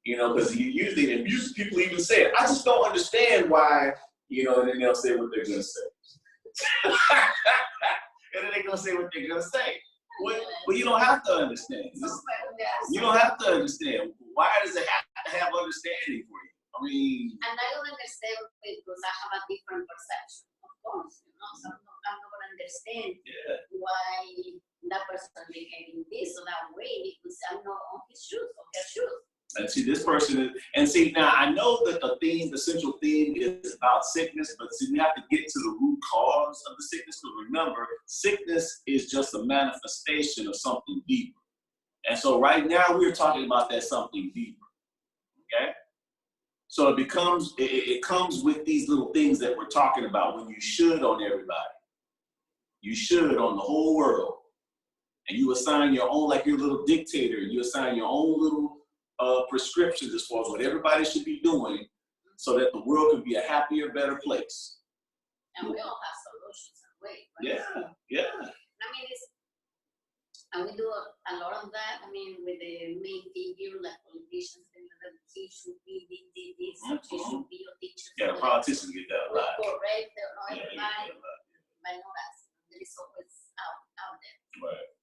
You know, because usually, and people even say it, I just don't understand why, you know, and then they'll say what they're going to say. And then they're going to say what they're going to say. Well, you don't have to understand. You don't have to understand. Why does it have to have understanding for you? I mean, and I don't understand because I have a different perception, of course. You know, so I'm not going to understand why that person behaving this or that way because I'm not on his shoes or her shoes. And see, this person is, and see, now I know that the central theme is about sickness, but see, we have to get to the root cause of the sickness. Because remember, sickness is just a manifestation of something deeper. And so right now we're talking about that something deeper. Okay? So it comes with these little things that we're talking about when you should on everybody. You should on the whole world. And you assign your own, like your little dictator, you assign your own little prescriptions as far as what everybody should be doing so that the world can be a happier, better place. And we all have solutions and ways, right? Yeah. I mean, and we do a lot of that. I mean, with the main figure, like politicians, he should be this, he should be your teacher. Yeah, politicians get that a lot. Correct, everybody, but not us. There is always out there. Right.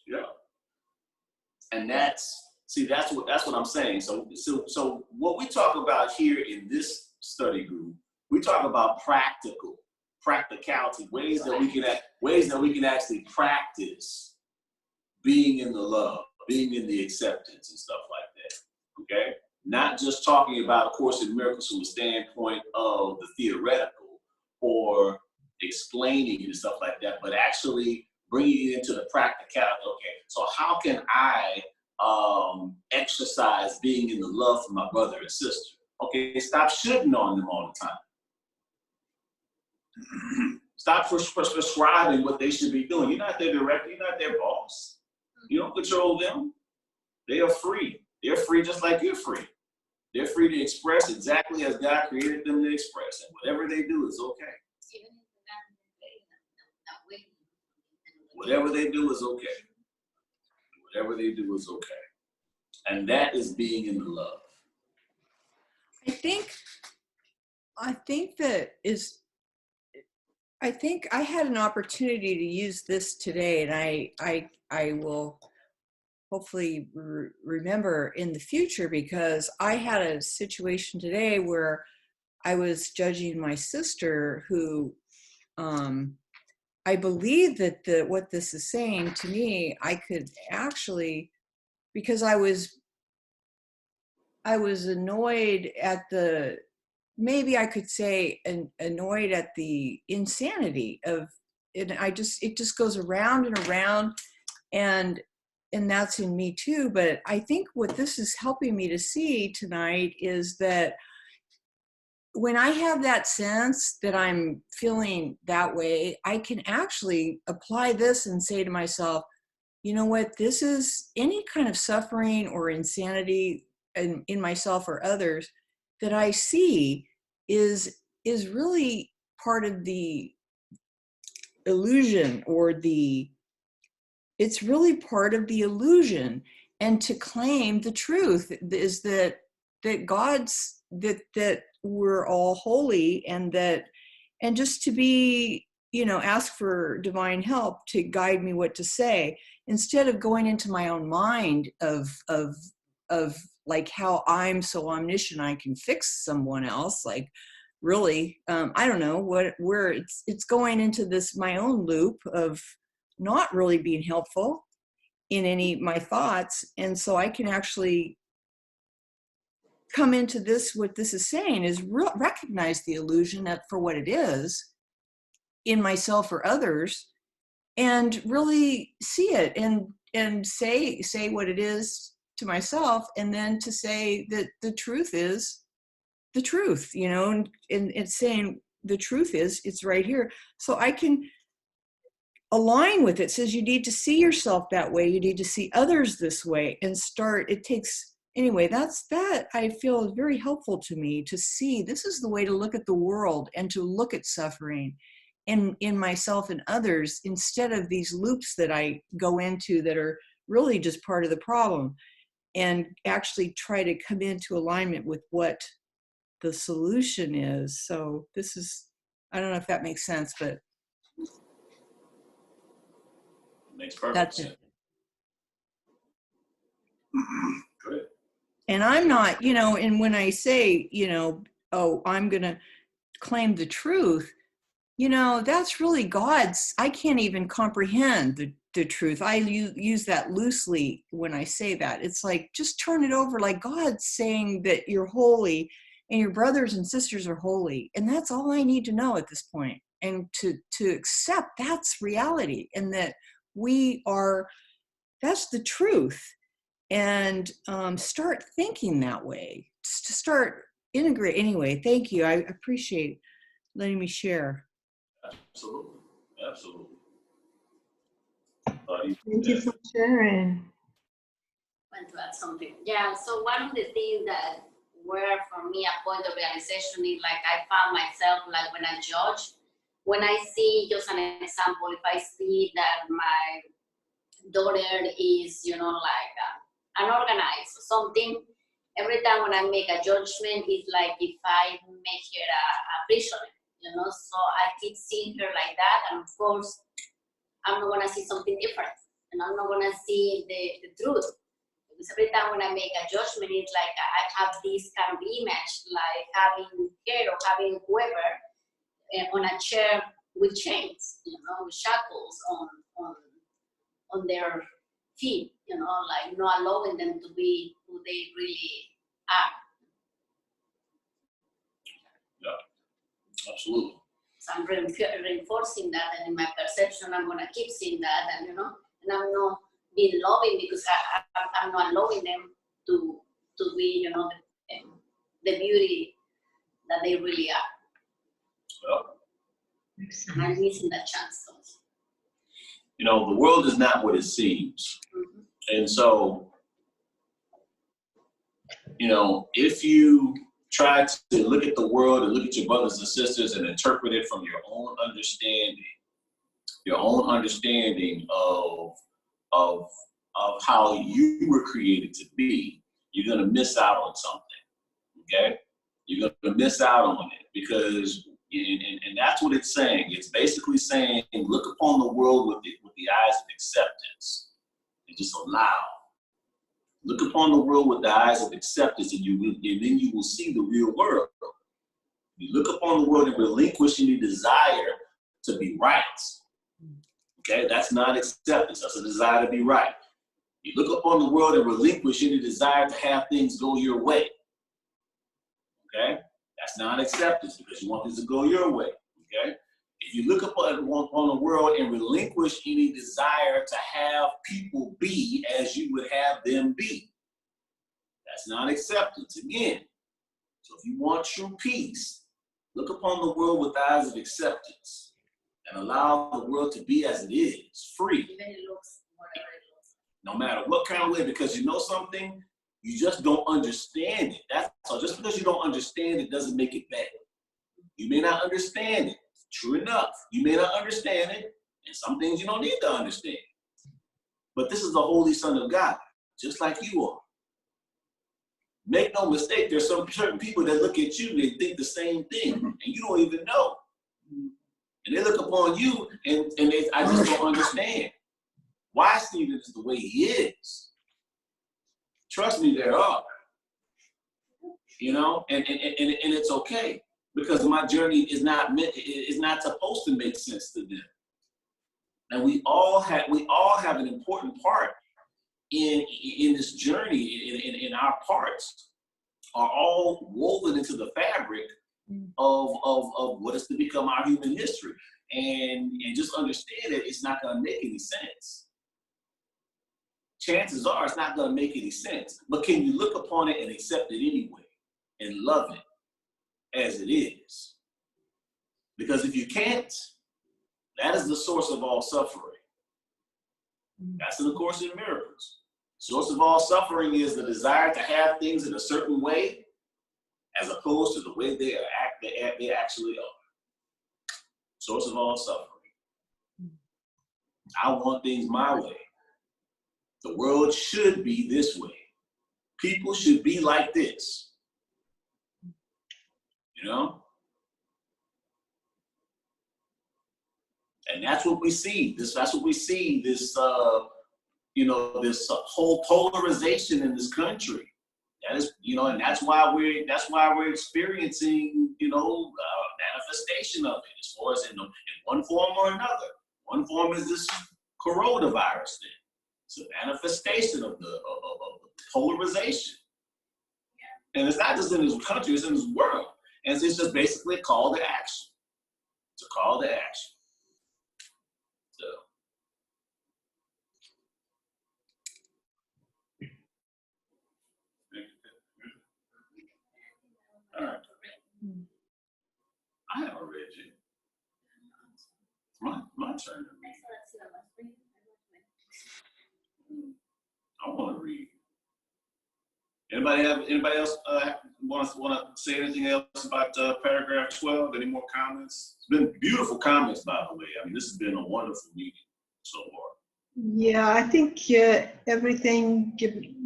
Yeah. And that's what I'm saying. So what we talk about here in this study group, we talk about practicality, ways that we can actually practice being in the love, being in the acceptance and stuff like that. Okay? Not just talking about A Course in Miracles from the standpoint of the theoretical or explaining it and stuff like that, but actually bringing it into the practicality. Okay, so how can I exercise being in the love for my brother and sister? Okay, stop shoulding on them all the time. Stop prescribing what they should be doing. You're not their director. You're not their boss. You don't control them. They are free. They're free just like you're free. They're free to express exactly as God created them to express. And whatever they do is okay. Whatever they do is okay. Whatever they do is okay. And that is being in love. I think I had an opportunity to use this today, and I will hopefully remember in the future, because I had a situation today where I was judging my sister, who I believe that what this is saying to me, I could actually, because I was annoyed at the, maybe I could say annoyed at the insanity of it. It just goes around and around, and that's in me too. But I think what this is helping me to see tonight is that when I have that sense that I'm feeling that way, I can actually apply this and say to myself, you know what, this is any kind of suffering or insanity in myself or others that I see is really part of the illusion, or it's really part of the illusion. And to claim the truth is that God's, that we're all holy, and just to be, ask for divine help to guide me what to say, instead of going into my own mind of like how I'm so omniscient I can fix someone else. Like, really, I don't know where it's going into this, my own loop of not really being helpful in any my thoughts. And so I can actually come into this, what this is saying is recognize the illusion for what it is in myself or others, and really see it and say what it is to myself, and then to say that the truth is the truth, and it's saying the truth is, it's right here. So I can align with it. Says you need to see yourself that way, you need to see others this way, and start, it takes, anyway, that I feel is very helpful to me, to see this is the way to look at the world and to look at suffering in myself and others, instead of these loops that I go into that are really just part of the problem, and actually try to come into alignment with what the solution is. So this is, I don't know if that makes sense, but Makes perfect that's sense. it. Good. And I'm not, and when I say, oh, I'm going to claim the truth, that's really God's. I can't even comprehend the truth. I use that loosely when I say that. It's like, just turn it over, like God's saying that you're holy and your brothers and sisters are holy. And that's all I need to know at this point. And to accept that's reality, and that we are, that's the truth. And start thinking that way, to start integrate. Anyway, thank you. I appreciate letting me share. Absolutely. Absolutely. Thank you for sharing. I want to add something. Yeah, so one of the things that were for me a point of realization is, like, I found myself, like, when I judge, when I see, just an example, if I see that my daughter is, like unorganized or something, every time when I make a judgment, it's like if I make her a prisoner, so I keep seeing her like that, and of course, I'm not gonna see something different, and I'm not gonna see the truth. Because every time when I make a judgment, it's like I have this kind of image, like having her or having whoever on a chair with chains, with shackles on their feet, like not allowing them to be who they really are. Yeah, absolutely. So I'm reinforcing that, and in my perception, I'm gonna keep seeing that, and and I'm not being loving, because I'm not allowing them to be, the beauty that they really are. Well, Am I missing that chance also? You know, the world is not what it seems. And so, you know, if you try to look at the world and look at your brothers and sisters and interpret it from your own understanding of how you were created to be, you're gonna miss out on something. Okay, you're gonna miss out on it because, and that's what it's saying. It's basically saying, look upon the world with the eyes of acceptance and just allow. Look upon the world with the eyes of acceptance, and then you will see the real world. You look upon the world and relinquish any desire to be right. Okay, that's not acceptance. That's a desire to be right. You look upon the world and relinquish any desire to have things go your way. Okay, that's not acceptance because you want things to go your way. Okay, if you look upon the world and relinquish any desire to have people be as you would have them be, that's not acceptance again. So if you want true peace, look upon the world with eyes of acceptance and allow the world to be as it is, free. Even it looks whatever it looks. No matter what kind of way, because you know something, you just don't understand it. That's so. Just because you don't understand it doesn't make it bad. You may not understand it. True enough, you may not understand it, and some things you don't need to understand. But this is the Holy Son of God, just like you are. Make no mistake, there's some certain people that look at you and they think the same thing, and you don't even know. And they look upon you and I just don't understand. Why Stephen is the way he is. Trust me, there are. You know, and it's okay because my journey is not supposed to make sense to them. And we all have an important part in this journey. In our parts are all woven into the fabric of what is to become our human history. And just understand that it's not going to make any sense. Chances are it's not going to make any sense. But can you look upon it and accept it anyway and love it as it is? Because if you can't, that is the source of all suffering. That's in the Course in Miracles. Source of all suffering is the desire to have things in a certain way as opposed to the way they actually are. Source of all suffering. I want things my way. The world should be this way. People should be like this. You know? And that's what we see. That's what we see. This whole polarization in this country. That is, and that's why we're experiencing, manifestation of it, as far as in one form or another. One form is this coronavirus thing. It's a manifestation of the polarization. And it's not just in this country, it's in this world. And it's just basically a call to action. It's a call to action. So. All right. I haven't read you. It's my turn. I want to read. Anybody else want to say anything else about paragraph 12? Any more comments? It's been beautiful comments, by the way. I mean, this has been a wonderful meeting so far. Yeah, I think everything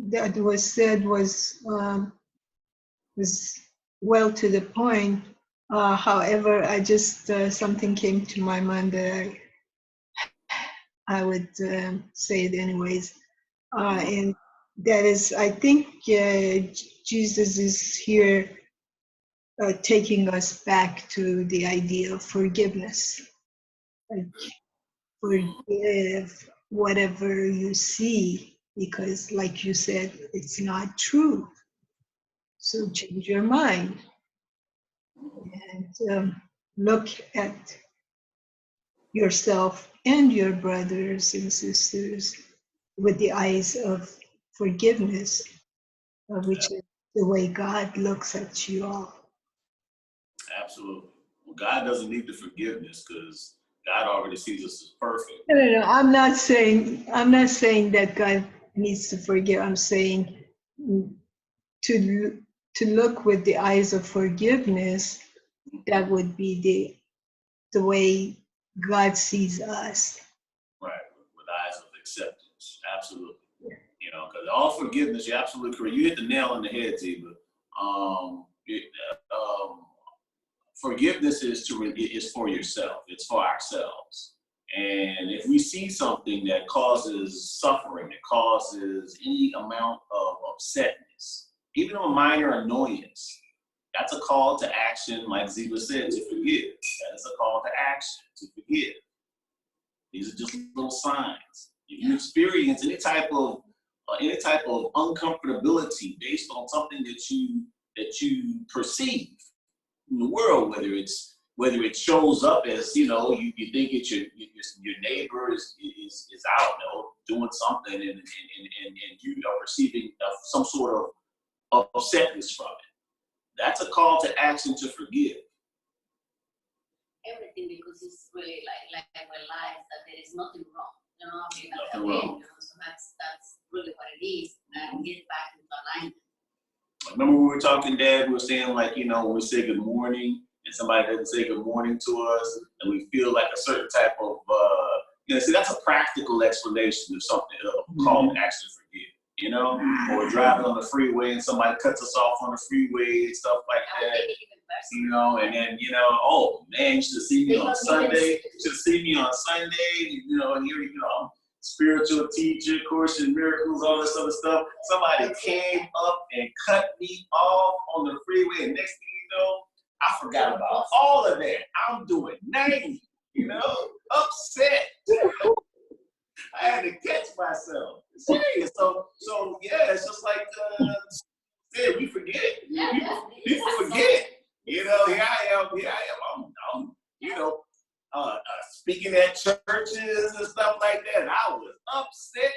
that was said was well to the point. However, I just something came to my mind that I would say it anyways, and that is, I think Jesus is here taking us back to the idea of forgiveness. Like, forgive whatever you see, because like you said, it's not true. So change your mind and look at yourself and your brothers and sisters with the eyes of forgiveness, which is the way God looks at you all. Absolutely. Well, God doesn't need the forgiveness because God already sees us as perfect. No. I'm not saying that God needs to forgive. I'm saying to look with the eyes of forgiveness. That would be the way God sees us. Right, with eyes of acceptance. Absolutely. You know, because all forgiveness, you're absolutely correct. You hit the nail on the head, Ziba. Forgiveness is for yourself. It's for ourselves. And if we see something that causes suffering, that causes any amount of upsetness, even a minor annoyance, that's a call to action, like Ziba said, to forgive. That is a call to action, to forgive. These are just little signs. If you experience any type of uncomfortability based on something that you perceive in the world, whether it shows up as, you think it's your neighbor is out, doing something, and you are receiving some sort of upsetness from it. That's a call to action to forgive. Everything, because it's really like we realize that there is nothing wrong. Nothing wrong. So that's really what it is, and get back into alignment. Remember we were talking, Dad, we were saying, when we say good morning and somebody doesn't say good morning to us, and we feel like a certain type of, that's a practical explanation of something, a call to action to forgive, or we're driving on the freeway and somebody cuts us off on the freeway and stuff like that, and then, oh man, you should see me on Sunday, and here, spiritual teacher, Course in Miracles, all this other stuff. Somebody came up and cut me off on the freeway, and next thing you know, I forgot about all of that. I'm doing 90, upset. I had to catch myself. Serious. So yeah, it's just like we forget. People forget. Here I am. I'm speaking at churches and stuff like that. And I was upset,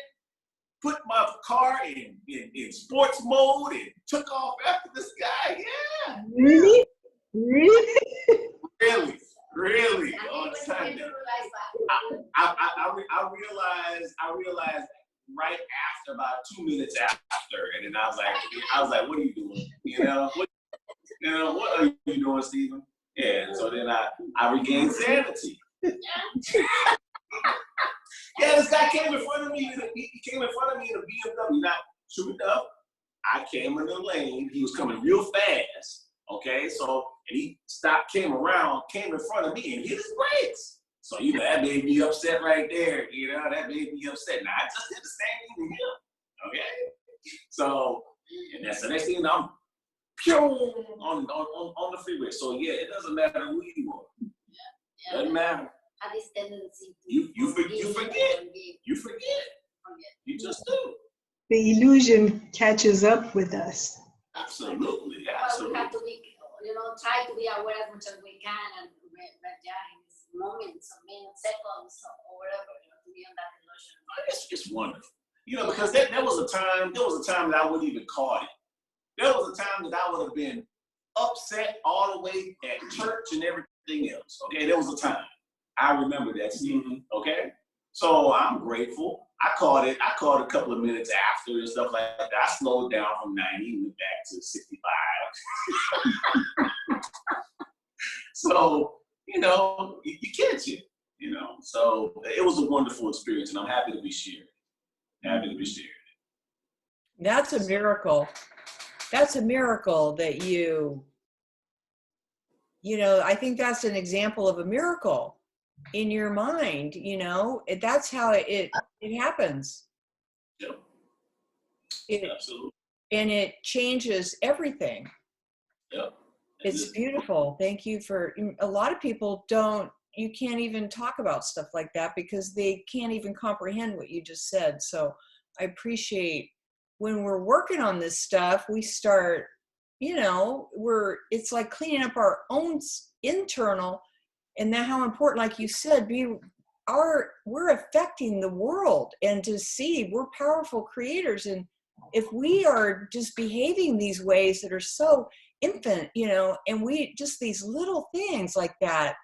put my car in sports mode and took off after this guy. Yeah. Really? Really. On Sunday. I realized right after, about 2 minutes after, and then I was like, what are you doing? What are you doing, Stephen? Yeah, and so then I regained sanity. Yeah, this guy came in front of me. He came in front of me in a BMW. Now, sure enough, I came in the lane. He was coming real fast. Okay, so and he stopped, came in front of me, and hit his brakes. So that made me upset right there. That made me upset. Now I just did the same thing to him. Okay, so and that's the next thing I'm on the freeway. So yeah, it doesn't matter who you are. Yeah. Doesn't matter. Have this tendency to you forget. You forget. You just do. The illusion catches up with us. Absolutely. Well, we have to be, try to be aware as much as we can, and in these moments, or minutes, seconds, or whatever, to be on that illusion. It's wonderful. Because there was a time that I wouldn't even caught it. There was a time that I would have been upset all the way at church and everything else. Okay, there was a time. I remember that, Stephen. Okay, so I'm grateful. I caught it a couple of minutes after and stuff like that. I slowed down from 90, went back to 65. So you catch it. So it was a wonderful experience, and I'm happy to be sharing. That's a miracle. That's a miracle that I think that's an example of a miracle in your mind. That's how it happens. Yep. Absolutely. And it changes everything. Yep. It's beautiful. Thank you for, a lot of people you can't even talk about stuff like that because they can't even comprehend what you just said. So I appreciate when we're working on this stuff, we start, it's like cleaning up our own internal, and that how important, like you said, we're affecting the world, and to see we're powerful creators, and if we are just behaving these ways that are so infant, you know, and we just these little things like that,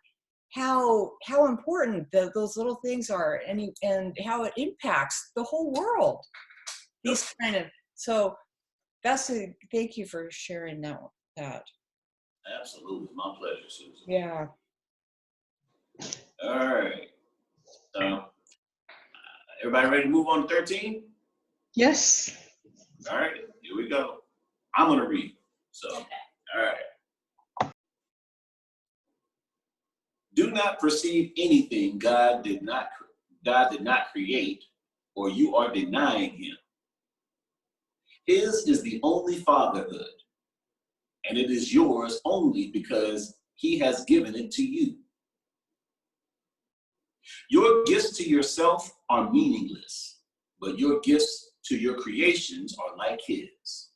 how important those little things are, and how it impacts the whole world. These kind of, so that's thank you for sharing that. Absolutely, my pleasure, Susan. Yeah. All right. So, everybody ready to move on to 13? Yes. All right, here we go. I'm going to read. So, all right. Do not perceive anything God did not create, or you are denying him. His is the only fatherhood, and it is yours only because he has given it to you. Your gifts to yourself are meaningless, but your gifts to your creations are like his,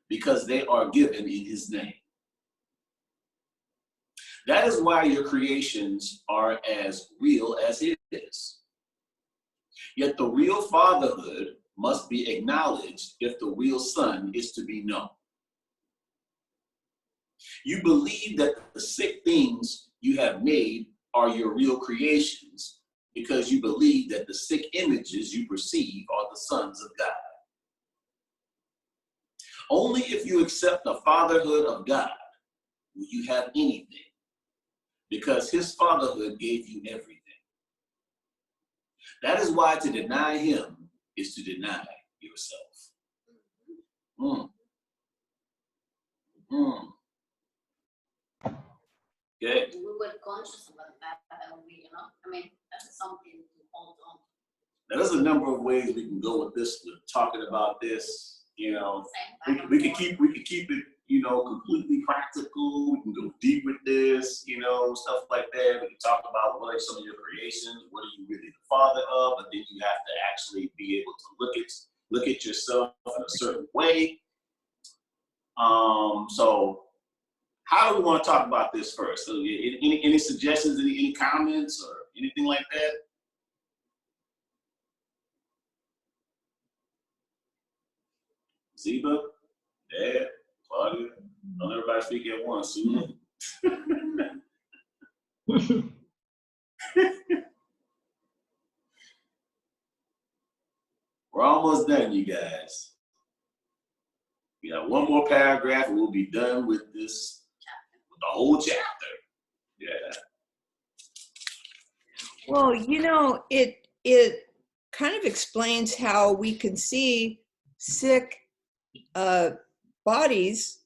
because they are given in his name. That is why your creations are as real as his. Yet the real fatherhood must be acknowledged if the real son is to be known. You believe that the sick things you have made are your real creations because you believe that the sick images you perceive are the sons of God. Only if you accept the fatherhood of God will you have anything, because his fatherhood gave you everything. That is why to deny him is to deny yourself. Okay. We were conscious about that, you know, I mean, that's something to hold on to. Now, there's a number of ways we can go with this, with talking about this. You know, we could keep it, you know, completely practical. We can go deep with this, you know, stuff like that. We can talk about what are some of your creations, what are you really the father of, but then you have to actually be able to look at yourself in a certain way. So how do we want to talk about this first? So any suggestions, any comments or anything like that? Zeba, Dad, Claudia, don't everybody speak at once. We're almost done, you guys. We got one more paragraph and we'll be done with this, with the whole chapter. Yeah. Well, you know, it kind of explains how we can see sick bodies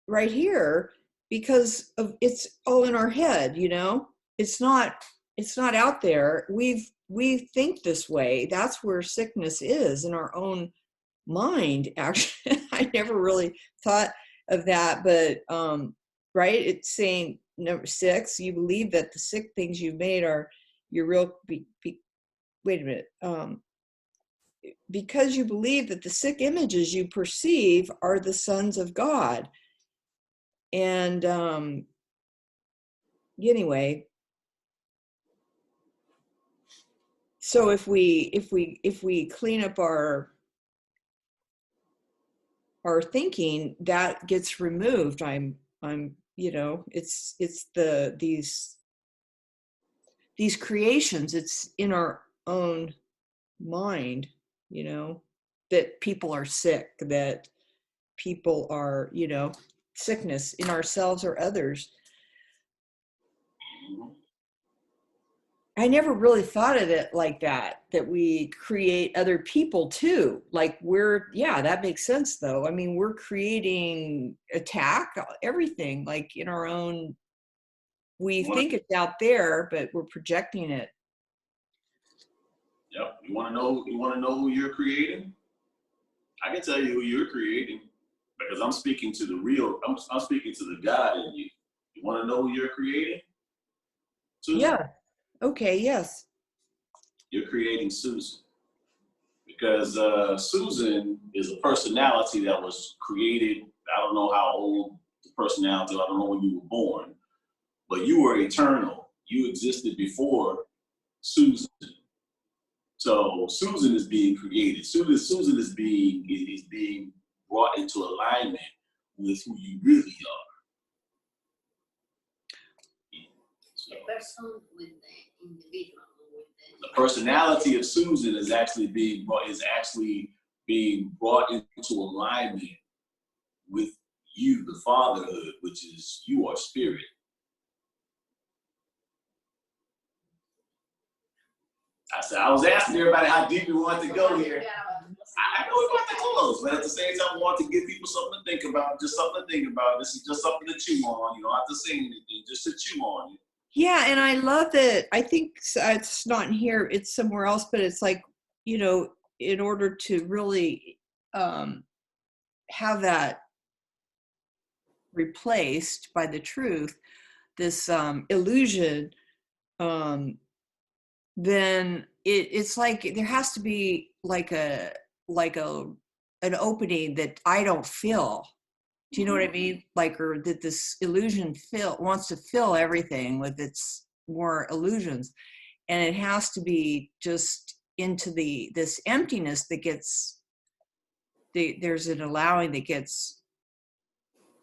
right here, because of it's all in our head, you know. It's not out there. We think this way. That's where sickness is, in our own mind. Actually, I never really thought of that, but right, it's saying number 6, you believe that the sick things you've made are your real wait a minute, because you believe that the sick images you perceive are the sons of God. And anyway, so if we clean up our thinking, that gets removed. I'm you know, it's these creations, it's in our own mind, you know, that people are sick, that people are, you know, sickness in ourselves or others. I never really thought of it like that we create other people too. Like yeah, that makes sense though. I mean, we're creating attack, everything, like in our own, we think it's out there, but we're projecting it. Yep. You want to know who you're creating? I can tell you who you're creating, because I'm speaking to the real, I'm speaking to the God in you. You want to know who you're creating? Susan? Yeah. Okay, yes. You're creating Susan. Because Susan is a personality that was created, I don't know how old the personality, I don't know when you were born, but you were eternal. You existed before Susan. So Susan is being created. Susan is being brought into alignment with who you really are. So, The person with the individual, with the personality of Susan is actually being brought into alignment with you, the fatherhood, which is you are spirit. I was asking everybody how deep we want to go here. I know we're about to close, but at the same time, I want to give people something to think about. Just something to think about. This is just something to chew on. You don't have to say anything, just to chew on. Yeah, and I love that. I think it's not in here, it's somewhere else, but it's like, you know, in order to really have that replaced by the truth, this illusion, then it's like there has to be like an opening that I don't feel. Do you know what I mean? Like, or that this illusion wants to fill everything with its more illusions, and it has to be just into this emptiness that gets there's an allowing that gets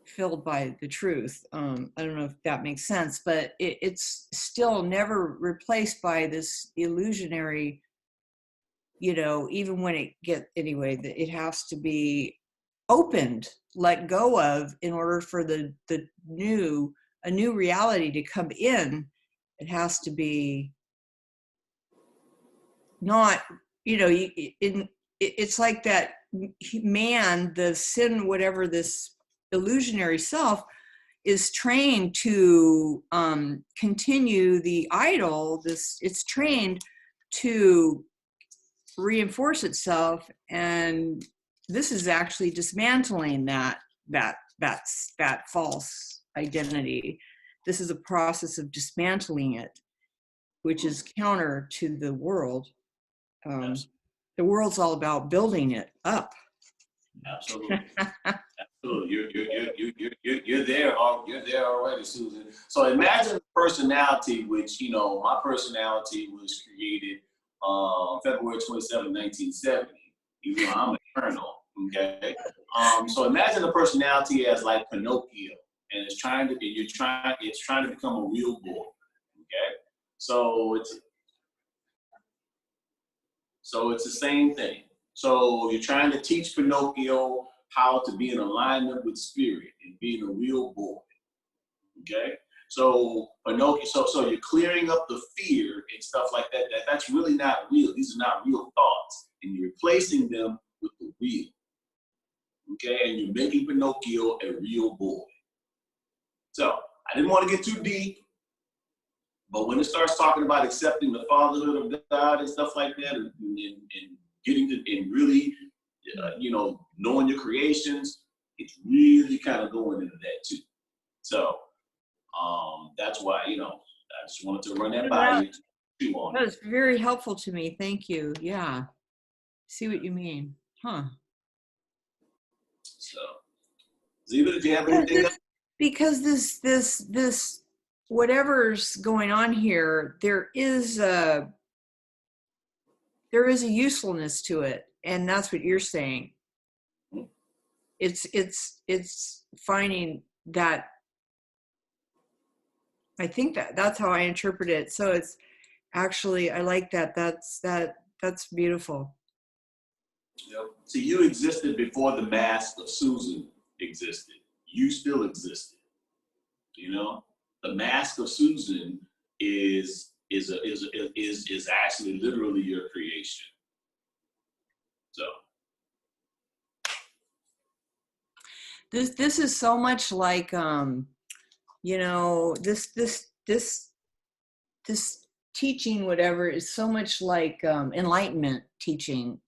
filled by the truth. I don't know if that makes sense, but it's still never replaced by this illusionary, you know, even when it has to be opened, let go of, in order for a new reality to come in. It has to be not, you know, it's like that man, the sin, whatever, this illusionary self is trained to continue the idol. It's trained to reinforce itself, and this is actually dismantling that false identity. This is a process of dismantling it, which is counter to the world. Yes. The world's all about building it up. Absolutely. Absolutely. You're there. You're there already, Susan. So imagine a personality, which, you know, my personality was created February 27, 1970. Even though I'm eternal. Okay. So imagine a personality as like Pinocchio, and it's trying to become a real boy. Okay. So it's the same thing. So you're trying to teach Pinocchio how to be in alignment with spirit and being a real boy. Okay? So Pinocchio, so you're clearing up the fear and stuff like that. That's really not real. These are not real thoughts. And you're replacing them with the real. Okay? And you're making Pinocchio a real boy. So I didn't want to get too deep. But when it starts talking about accepting the fatherhood of God and stuff like that, and getting to, and really, you know, knowing your creations, it's really kind of going into that too. So that's why, you know, I just wanted to run that by you. That was very helpful to me. Thank you. Yeah. See what you mean. Huh. So, Ziva, did you have anything else? Because this whatever's going on here, there is a usefulness to it, and that's what you're saying. It's finding that. I think that's how I interpret it. So it's actually, I like that. That's beautiful. Yep. See, you existed before the mask of Susan existed. You still existed. You know, the mask of Susan is actually literally your creation. So this is so much like you know, this teaching, whatever, is so much like enlightenment teaching,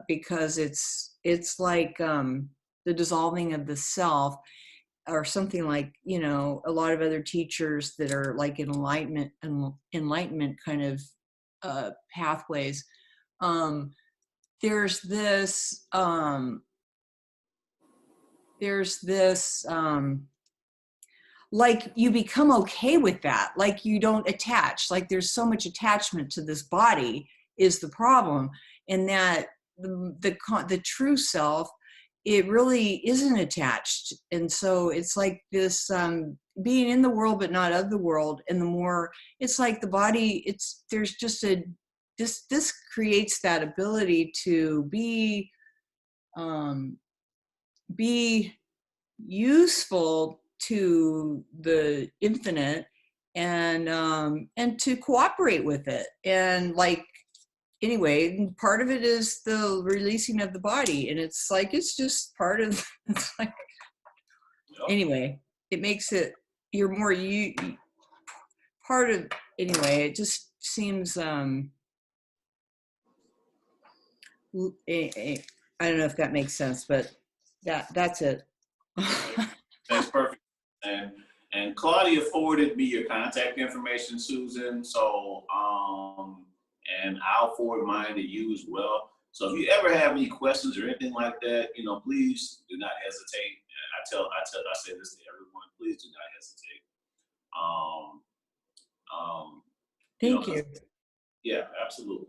because it's like the dissolving of the self, or something like, you know, a lot of other teachers that are like enlightenment kind of pathways. There's this like you become okay with that, like you don't attach, like there's so much attachment to this body, is the problem, and that the true self, it really isn't attached. And so it's like this being in the world but not of the world. And the more it's like the body, there's just this creates that ability to be useful to the infinite, and to cooperate with it. And like, anyway, part of it is the releasing of the body, and it's like, it's just part of it's like, anyway, it makes it, you're more part of, anyway, it just seems I don't know if that makes sense, but that's it. That's perfect. And Claudia forwarded me your contact information, Susan. So and I'll forward mine to you as well. So if you ever have any questions or anything like that, please do not hesitate. I say this to everyone. Please do not hesitate. Thank you. Yeah, absolutely.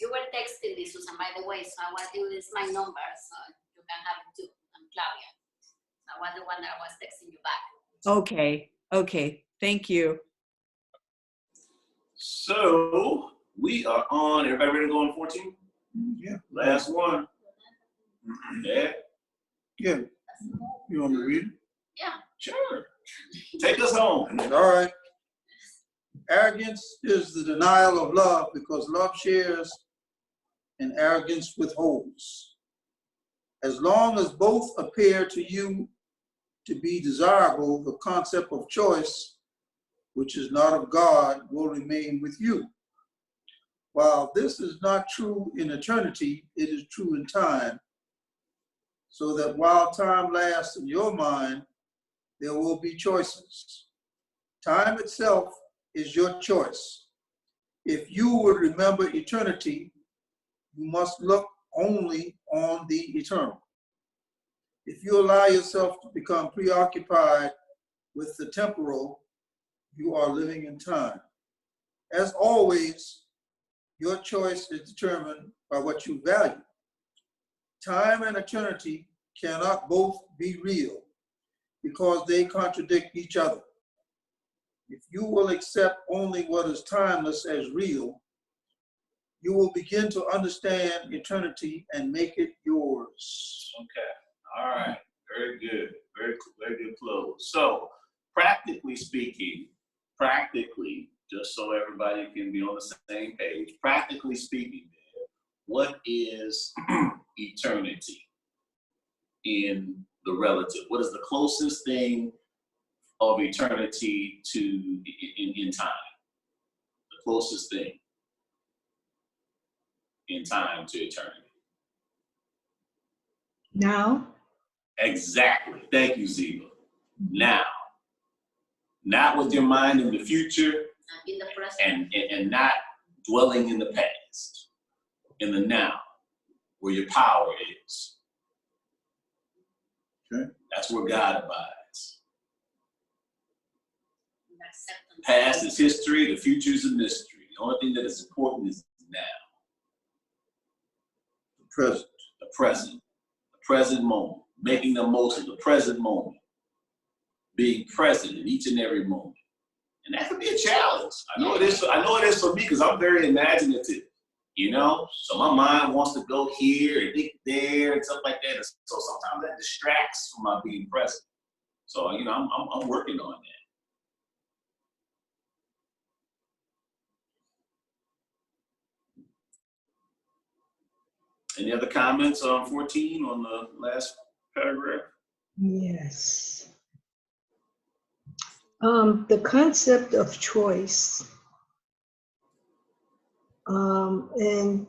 You were texting this, Susan, by the way, so I want you, this is my number, so you can have it too. I'm Claudia. I was the one that was texting you back. Okay. Thank you. So we are on, everybody ready to go on 14? Yeah. Last one. Yeah. Yeah. You want me to read it? Yeah. Sure. Take us home. All right. Arrogance is the denial of love, because love shares and arrogance withholds. As long as both appear to you to be desirable, the concept of choice, which is not of God, will remain with you. While this is not true in eternity, it is true in time, so that while time lasts in your mind, there will be choices. Time itself is your choice. If you would remember eternity, you must look only on the eternal. If you allow yourself to become preoccupied with the temporal, you are living in time. As always, your choice is determined by what you value. Time and eternity cannot both be real, because they contradict each other. If you will accept only what is timeless as real, you will begin to understand eternity and make it yours. Okay. All right. Very good. Very good close. So, practically speaking, just so everybody can be on the same page, practically speaking, what is eternity in the relative? What is the closest thing of eternity to in time? The closest thing in time to eternity. Now? Exactly. Thank you, Ziva. Now. Not with your mind in the future, In the present. and not dwelling in the past. In the now, where your power is. Okay. That's where God abides. Acceptance. Past is history, the future is a mystery. The only thing that is important is now. Present. The present moment. Making the most of the present moment. Being present in each and every moment. And that could be a challenge. I know it is for me, because I'm very imaginative, So my mind wants to go here and think there and stuff like that. And so sometimes that distracts from my being present. So, I'm working on that. Any other comments on 14 on the last paragraph? Yes. The concept of choice, and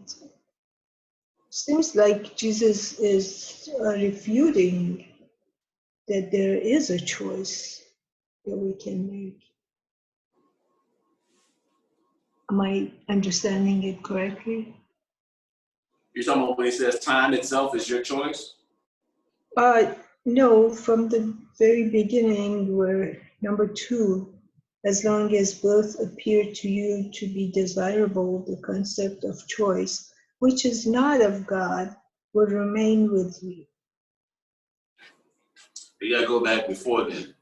seems like Jesus is refuting that there is a choice that we can make. Am I understanding it correctly? You're talking about when he says time itself is your choice? No, from the very beginning, where number 2, As long as both appear to you to be desirable, the concept of choice, which is not of God, will remain with you. You gotta go back before then.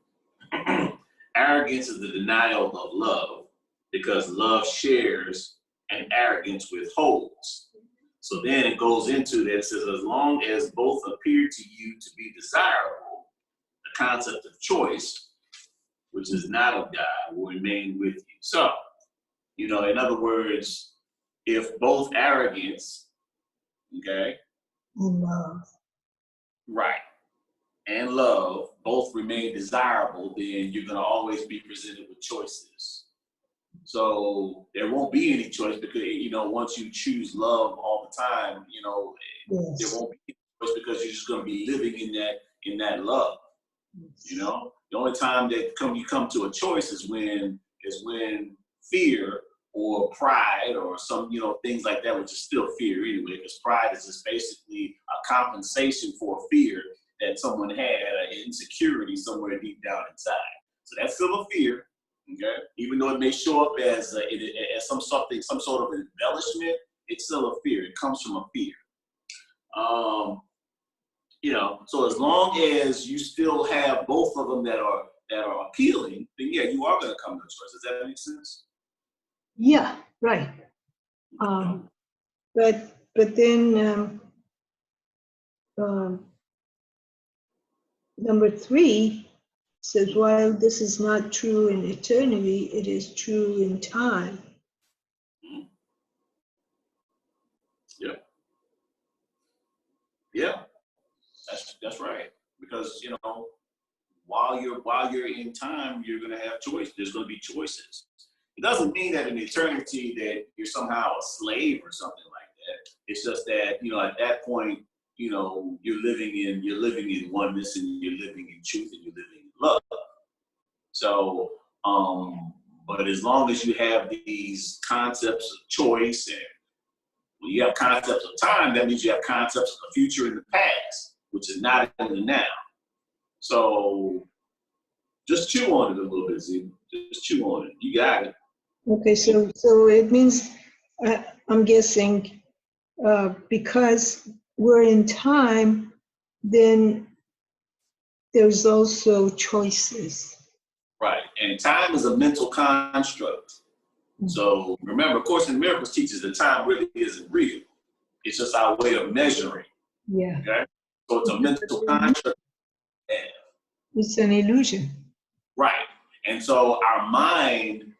Arrogance is the denial of love, because love shares and arrogance withholds. So then it goes into that, it says, as long as both appear to you to be desirable, the concept of choice, which is not of God, will remain with you. So, in other words, if both arrogance, okay, And love. right, and love both remain desirable, then you're going to always be presented with choices. So there won't be any choice, because once you choose love all the time, Yes. there won't be any choice, because you're just going to be living in that love. The only time that you come to a choice is when fear or pride or some things like that, which is still fear anyway, because pride is just basically a compensation for fear that someone had, an insecurity somewhere deep down inside. So that's still a fear, okay? Even though it may show up as some sort of embellishment, it's still a fear. It comes from a fear. So as long as you still have both of them that are appealing, then yeah, you are going to come to a choice. Does that make sense? Yeah, right. But then number 3 says, while this is not true in eternity, it is true in time. Mm-hmm. Yeah. Yeah. That's right. Because while you're in time, you're going to have choice. There's going to be choices. It doesn't mean that in eternity that you're somehow a slave or something like that. It's just that at that point, you're living in oneness, and you're living in truth, and you're living in love. So, but as long as you have these concepts of choice, and when you have concepts of time, that means you have concepts of the future and the past, which is not in the now. So just chew on it a little bit, Z. Just chew on it. You got it. Okay, so it means, I'm guessing, because we're in time, then there's also choices. Right. And time is a mental construct. So remember, Course in Miracles teaches that time really isn't real. It's just our way of measuring. Yeah. Okay? So it's a mental construct. It's an illusion. Right. And so our mind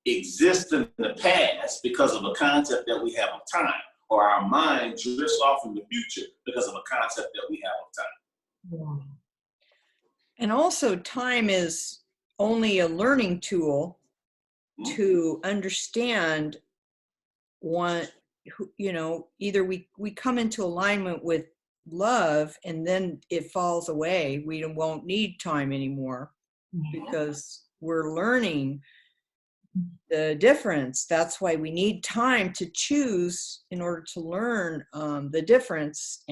exists in the past because of a concept that we have of time, or our mind drifts off in the future because of a concept that we have of time. Yeah. And also, time is only a learning tool to understand either we come into alignment with love, and then it falls away. We won't need time anymore because we're learning the difference. That's why we need time to choose in order to learn the difference.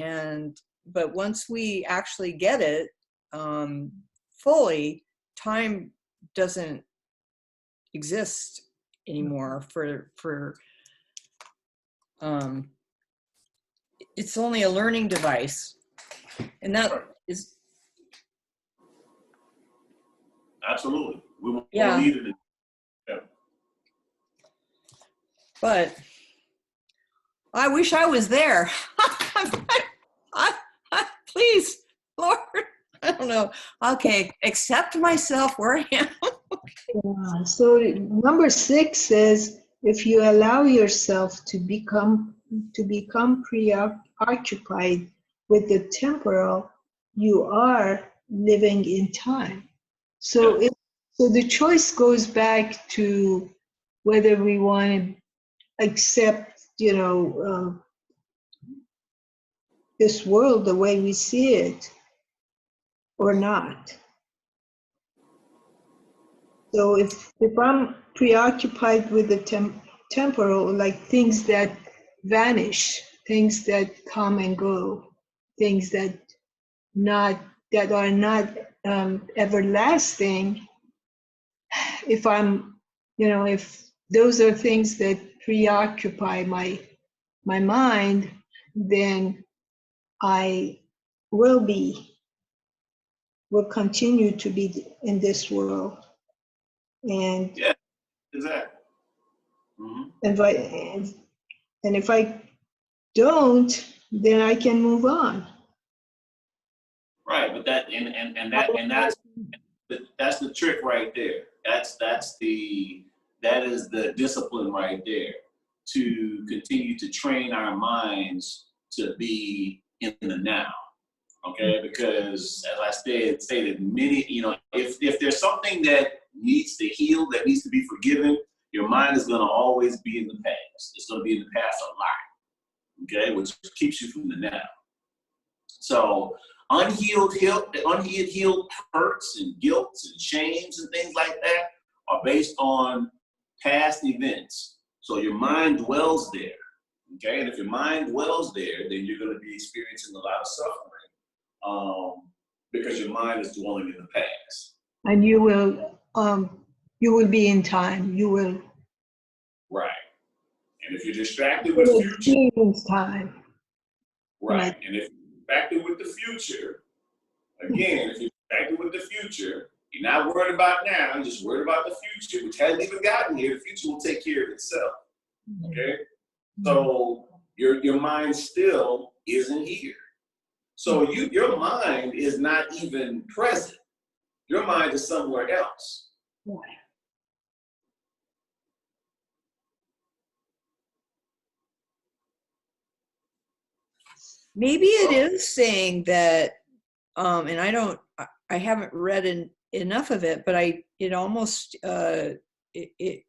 But once we actually get it fully, time doesn't exist anymore for it's only a learning device, and that is Absolutely. We won't Yeah. need it. Yeah. But I wish I was there. Please, Lord, I don't know. Okay, accept myself where I am. Yeah. So number 6 says, if you allow yourself to become preoccupied with the temporal, you are living in time. So the choice goes back to whether we want to accept, this world the way we see it or not. So if I'm preoccupied with the temporal, like things that vanish, things that come and go, things that are not everlasting, if I'm, if those are things that preoccupy my mind, then I will continue to be in this world. And Yeah, exactly. Mhm. and if I don't, then I can move on. Right, but that's the trick right there. That is the discipline right there, to continue to train our minds to be in the now. Okay, because as I stated many, if there's something that needs to heal, that needs to be forgiven, your mind is going to always be in the past. It's going to be in the past a lot. Okay, which keeps you from the now. So unhealed hurts and guilts and shames and things like that are based on past events. So your mind dwells there. Okay, and if your mind dwells there, then you're going to be experiencing a lot of suffering, because your mind is dwelling in the past. And you will be in time. You will. Right. And if you're distracted with future, experience time. right. And if you're distracted with the future, again, if you're distracted with the future, you're not worried about now, you're just worried about the future, which hasn't even gotten here. The future will take care of itself. Okay? So your mind still isn't here. So your mind is not even present. Your mind is somewhere else. Maybe it is saying that, and I haven't read enough of it, but it almost, it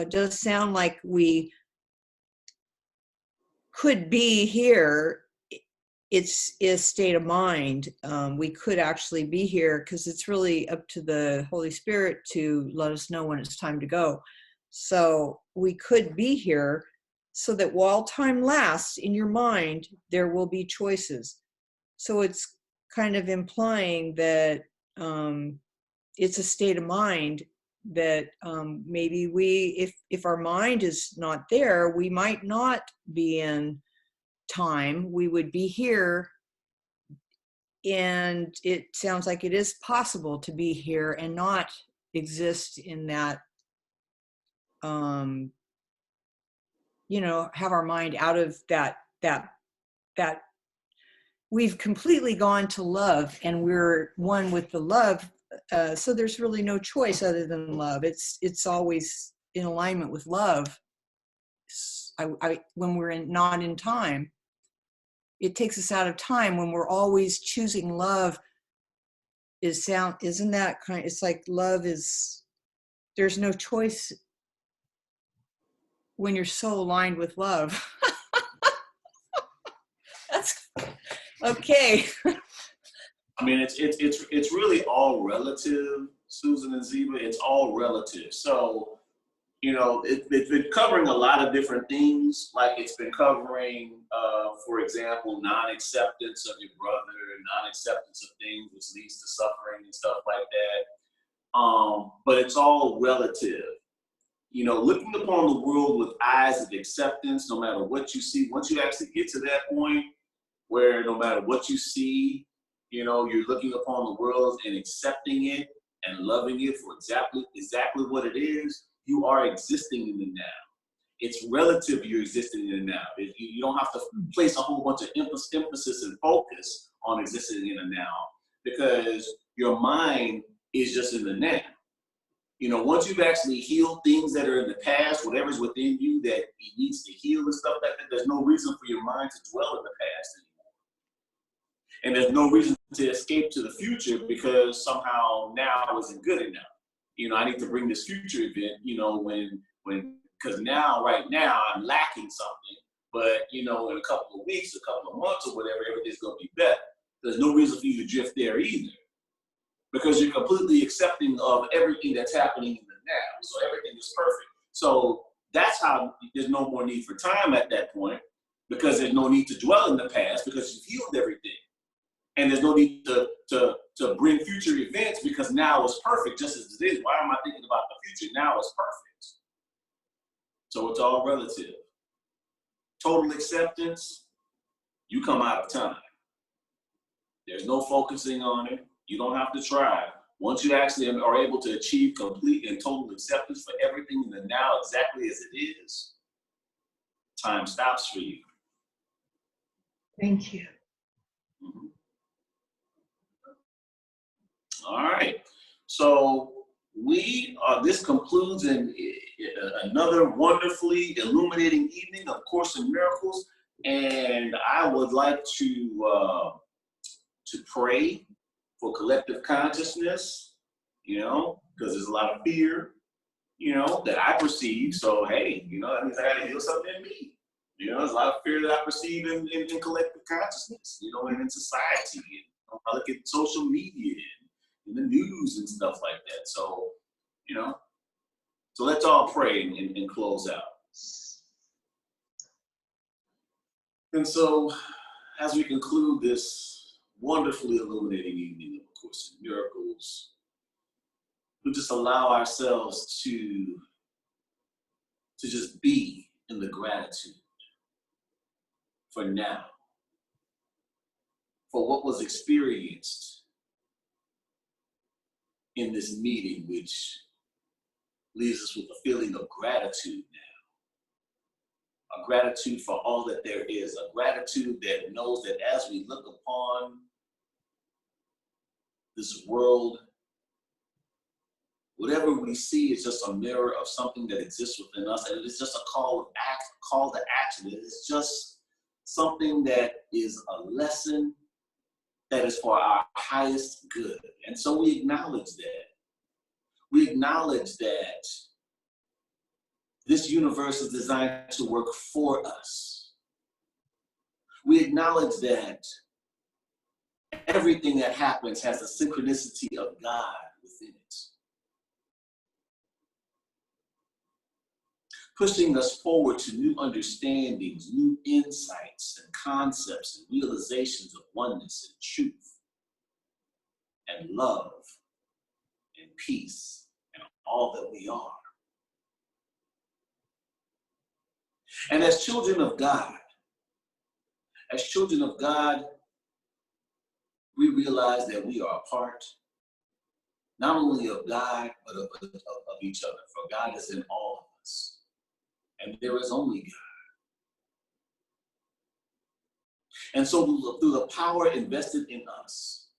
does sound like we could be here. It's a state of mind. We could actually be here, because it's really up to the Holy Spirit to let us know when it's time to go. So we could be here, so that while time lasts in your mind, there will be choices. So it's kind of implying that it's a state of mind that maybe if our mind is not there, we might not be in time. We would be here. And it sounds like it is possible to be here and not exist in that, have our mind out of that we've completely gone to love, and we're one with the love. So there's really no choice other than love. It's always in alignment with love. When we're not in time, it takes us out of time. When we're always choosing love, isn't that kind? It's like love is, there's no choice when you're so aligned with love. That's okay. I mean, it's really all relative, Susan and Ziba. It's all relative. So, it's been covering a lot of different things. Like it's been covering, for example, non-acceptance of your brother, non-acceptance of things, which leads to suffering and stuff like that. But it's all relative. Looking upon the world with eyes of acceptance, no matter what you see, once you actually get to that point where no matter what you see, you're looking upon the world and accepting it and loving it for exactly what it is, you are existing in the now. It's relative, you're existing in the now. You don't have to place a whole bunch of emphasis and focus on existing in the now, because your mind is just in the now. Once you've actually healed things that are in the past, whatever's within you that it needs to heal and stuff like that, there's no reason for your mind to dwell in the past anymore. And there's no reason to escape to the future, because somehow now isn't good enough. I need to bring this future event, because right now I'm lacking something, but in a couple of weeks, a couple of months or whatever, everything's going to be better. There's no reason for you to drift there either, because you're completely accepting of everything that's happening in the now. So everything is perfect. So that's how there's no more need for time at that point, because there's no need to dwell in the past, because you've healed everything. And there's no need to to bring future events because now it's perfect just as it is. Why am I thinking about the future? Now it's perfect. So it's all relative. Total acceptance, you come out of time. There's no focusing on it. You don't have to try. Once you actually are able to achieve complete and total acceptance for everything in the now exactly as it is, time stops for you. Thank you. Mhm. All right. So this concludes another wonderfully illuminating evening of Course in Miracles. And I would like to pray for collective consciousness, because there's a lot of fear, that I perceive. So, hey, that means I got to heal something in me. There's a lot of fear that I perceive in collective consciousness, and in society. I look at social media and the news and stuff like that. So, so let's all pray and close out. And so, as we conclude this wonderfully illuminating evening of A Course in Miracles, we just allow ourselves to just be in the gratitude for now, for what was experienced in this meeting, which leaves us with a feeling of gratitude now. A gratitude for all that there is, a gratitude that knows that as we look upon this world, whatever we see is just a mirror of something that exists within us, and it is just a call to action. It is just something that is a lesson that is for our highest good. And so we acknowledge that. We acknowledge that this universe is designed to work for us. We acknowledge that everything that happens has the synchronicity of God within it, pushing us forward to new understandings, new insights and concepts and realizations of oneness and truth and love and peace and all that we are. And as children of God, we realize that we are a part, not only of God, but of each other. For God is in all of us, and there is only God. And so through the power invested in us,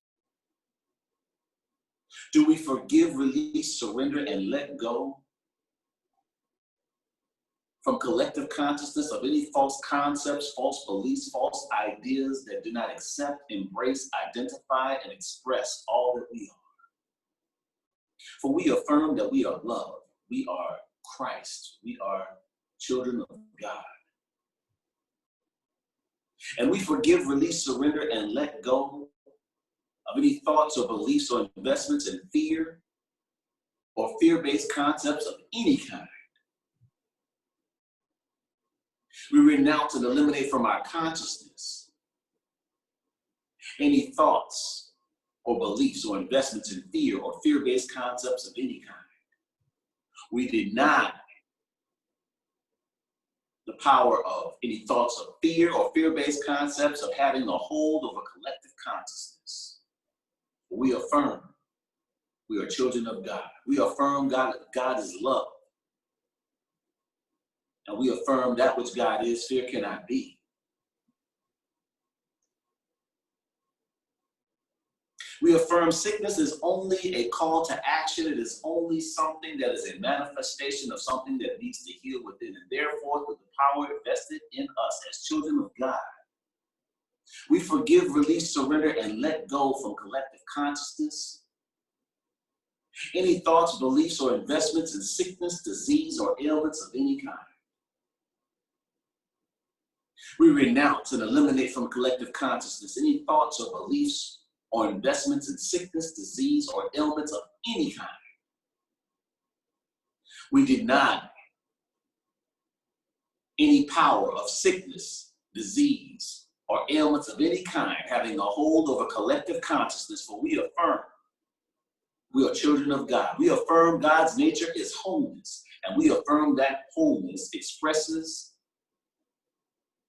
do we forgive, release, surrender, and let go from collective consciousness of any false concepts, false beliefs, false ideas that do not accept, embrace, identify, and express all that we are? For we affirm that we are love, we are Christ, we are children of God. And we forgive, release, surrender, and let go of any thoughts or beliefs or investments in fear or fear-based concepts of any kind. We renounce and eliminate from our consciousness any thoughts or beliefs or investments in fear or fear-based concepts of any kind. We deny the power of any thoughts of fear or fear-based concepts of having a hold of a collective consciousness. We affirm we are children of God. We affirm God is love. And we affirm that which God is, fear cannot be. We affirm sickness is only a call to action. It is only something that is a manifestation of something that needs to heal within. And therefore, through the power invested in us as children of God, we forgive, release, surrender, and let go from collective consciousness, any thoughts, beliefs, or investments in sickness, disease, or ailments of any kind. We renounce and eliminate from collective consciousness any thoughts or beliefs or investments in sickness, disease, or ailments of any kind. We deny any power of sickness, disease, or ailments of any kind having a hold over collective consciousness, for we affirm we are children of God. We affirm God's nature is wholeness, and we affirm that wholeness expresses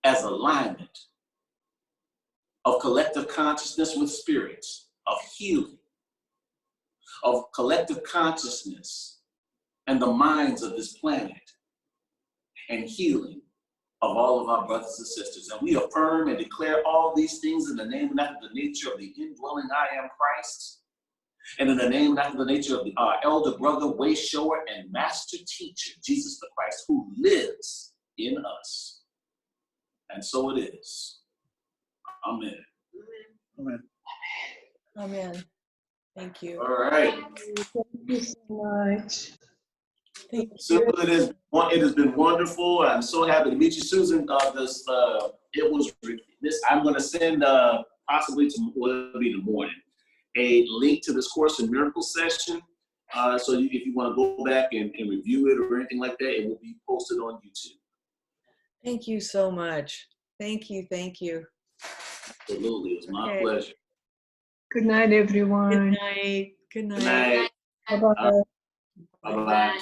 as alignment of collective consciousness with spirits, of healing, of collective consciousness and the minds of this planet, and healing of all of our brothers and sisters. And we affirm and declare all these things in the name and after the nature of the indwelling I am Christ, and in the name and after the nature of our elder brother, way shower, and master teacher, Jesus the Christ, who lives in us. And so it is. Amen. Amen. Amen. Thank you. All right. Thank you so much. Thank you. Susan, it has been wonderful. I'm so happy to meet you, Susan. I'm going to send possibly will be in the morning a link to this Course in Miracles session. So if you want to go back and review it or anything like that, it will be posted on YouTube. Thank you so much. Thank you. Thank you. Absolutely, it was my Okay. pleasure. Good night, everyone. Good night. Good night. Good night. Bye-bye. Bye bye.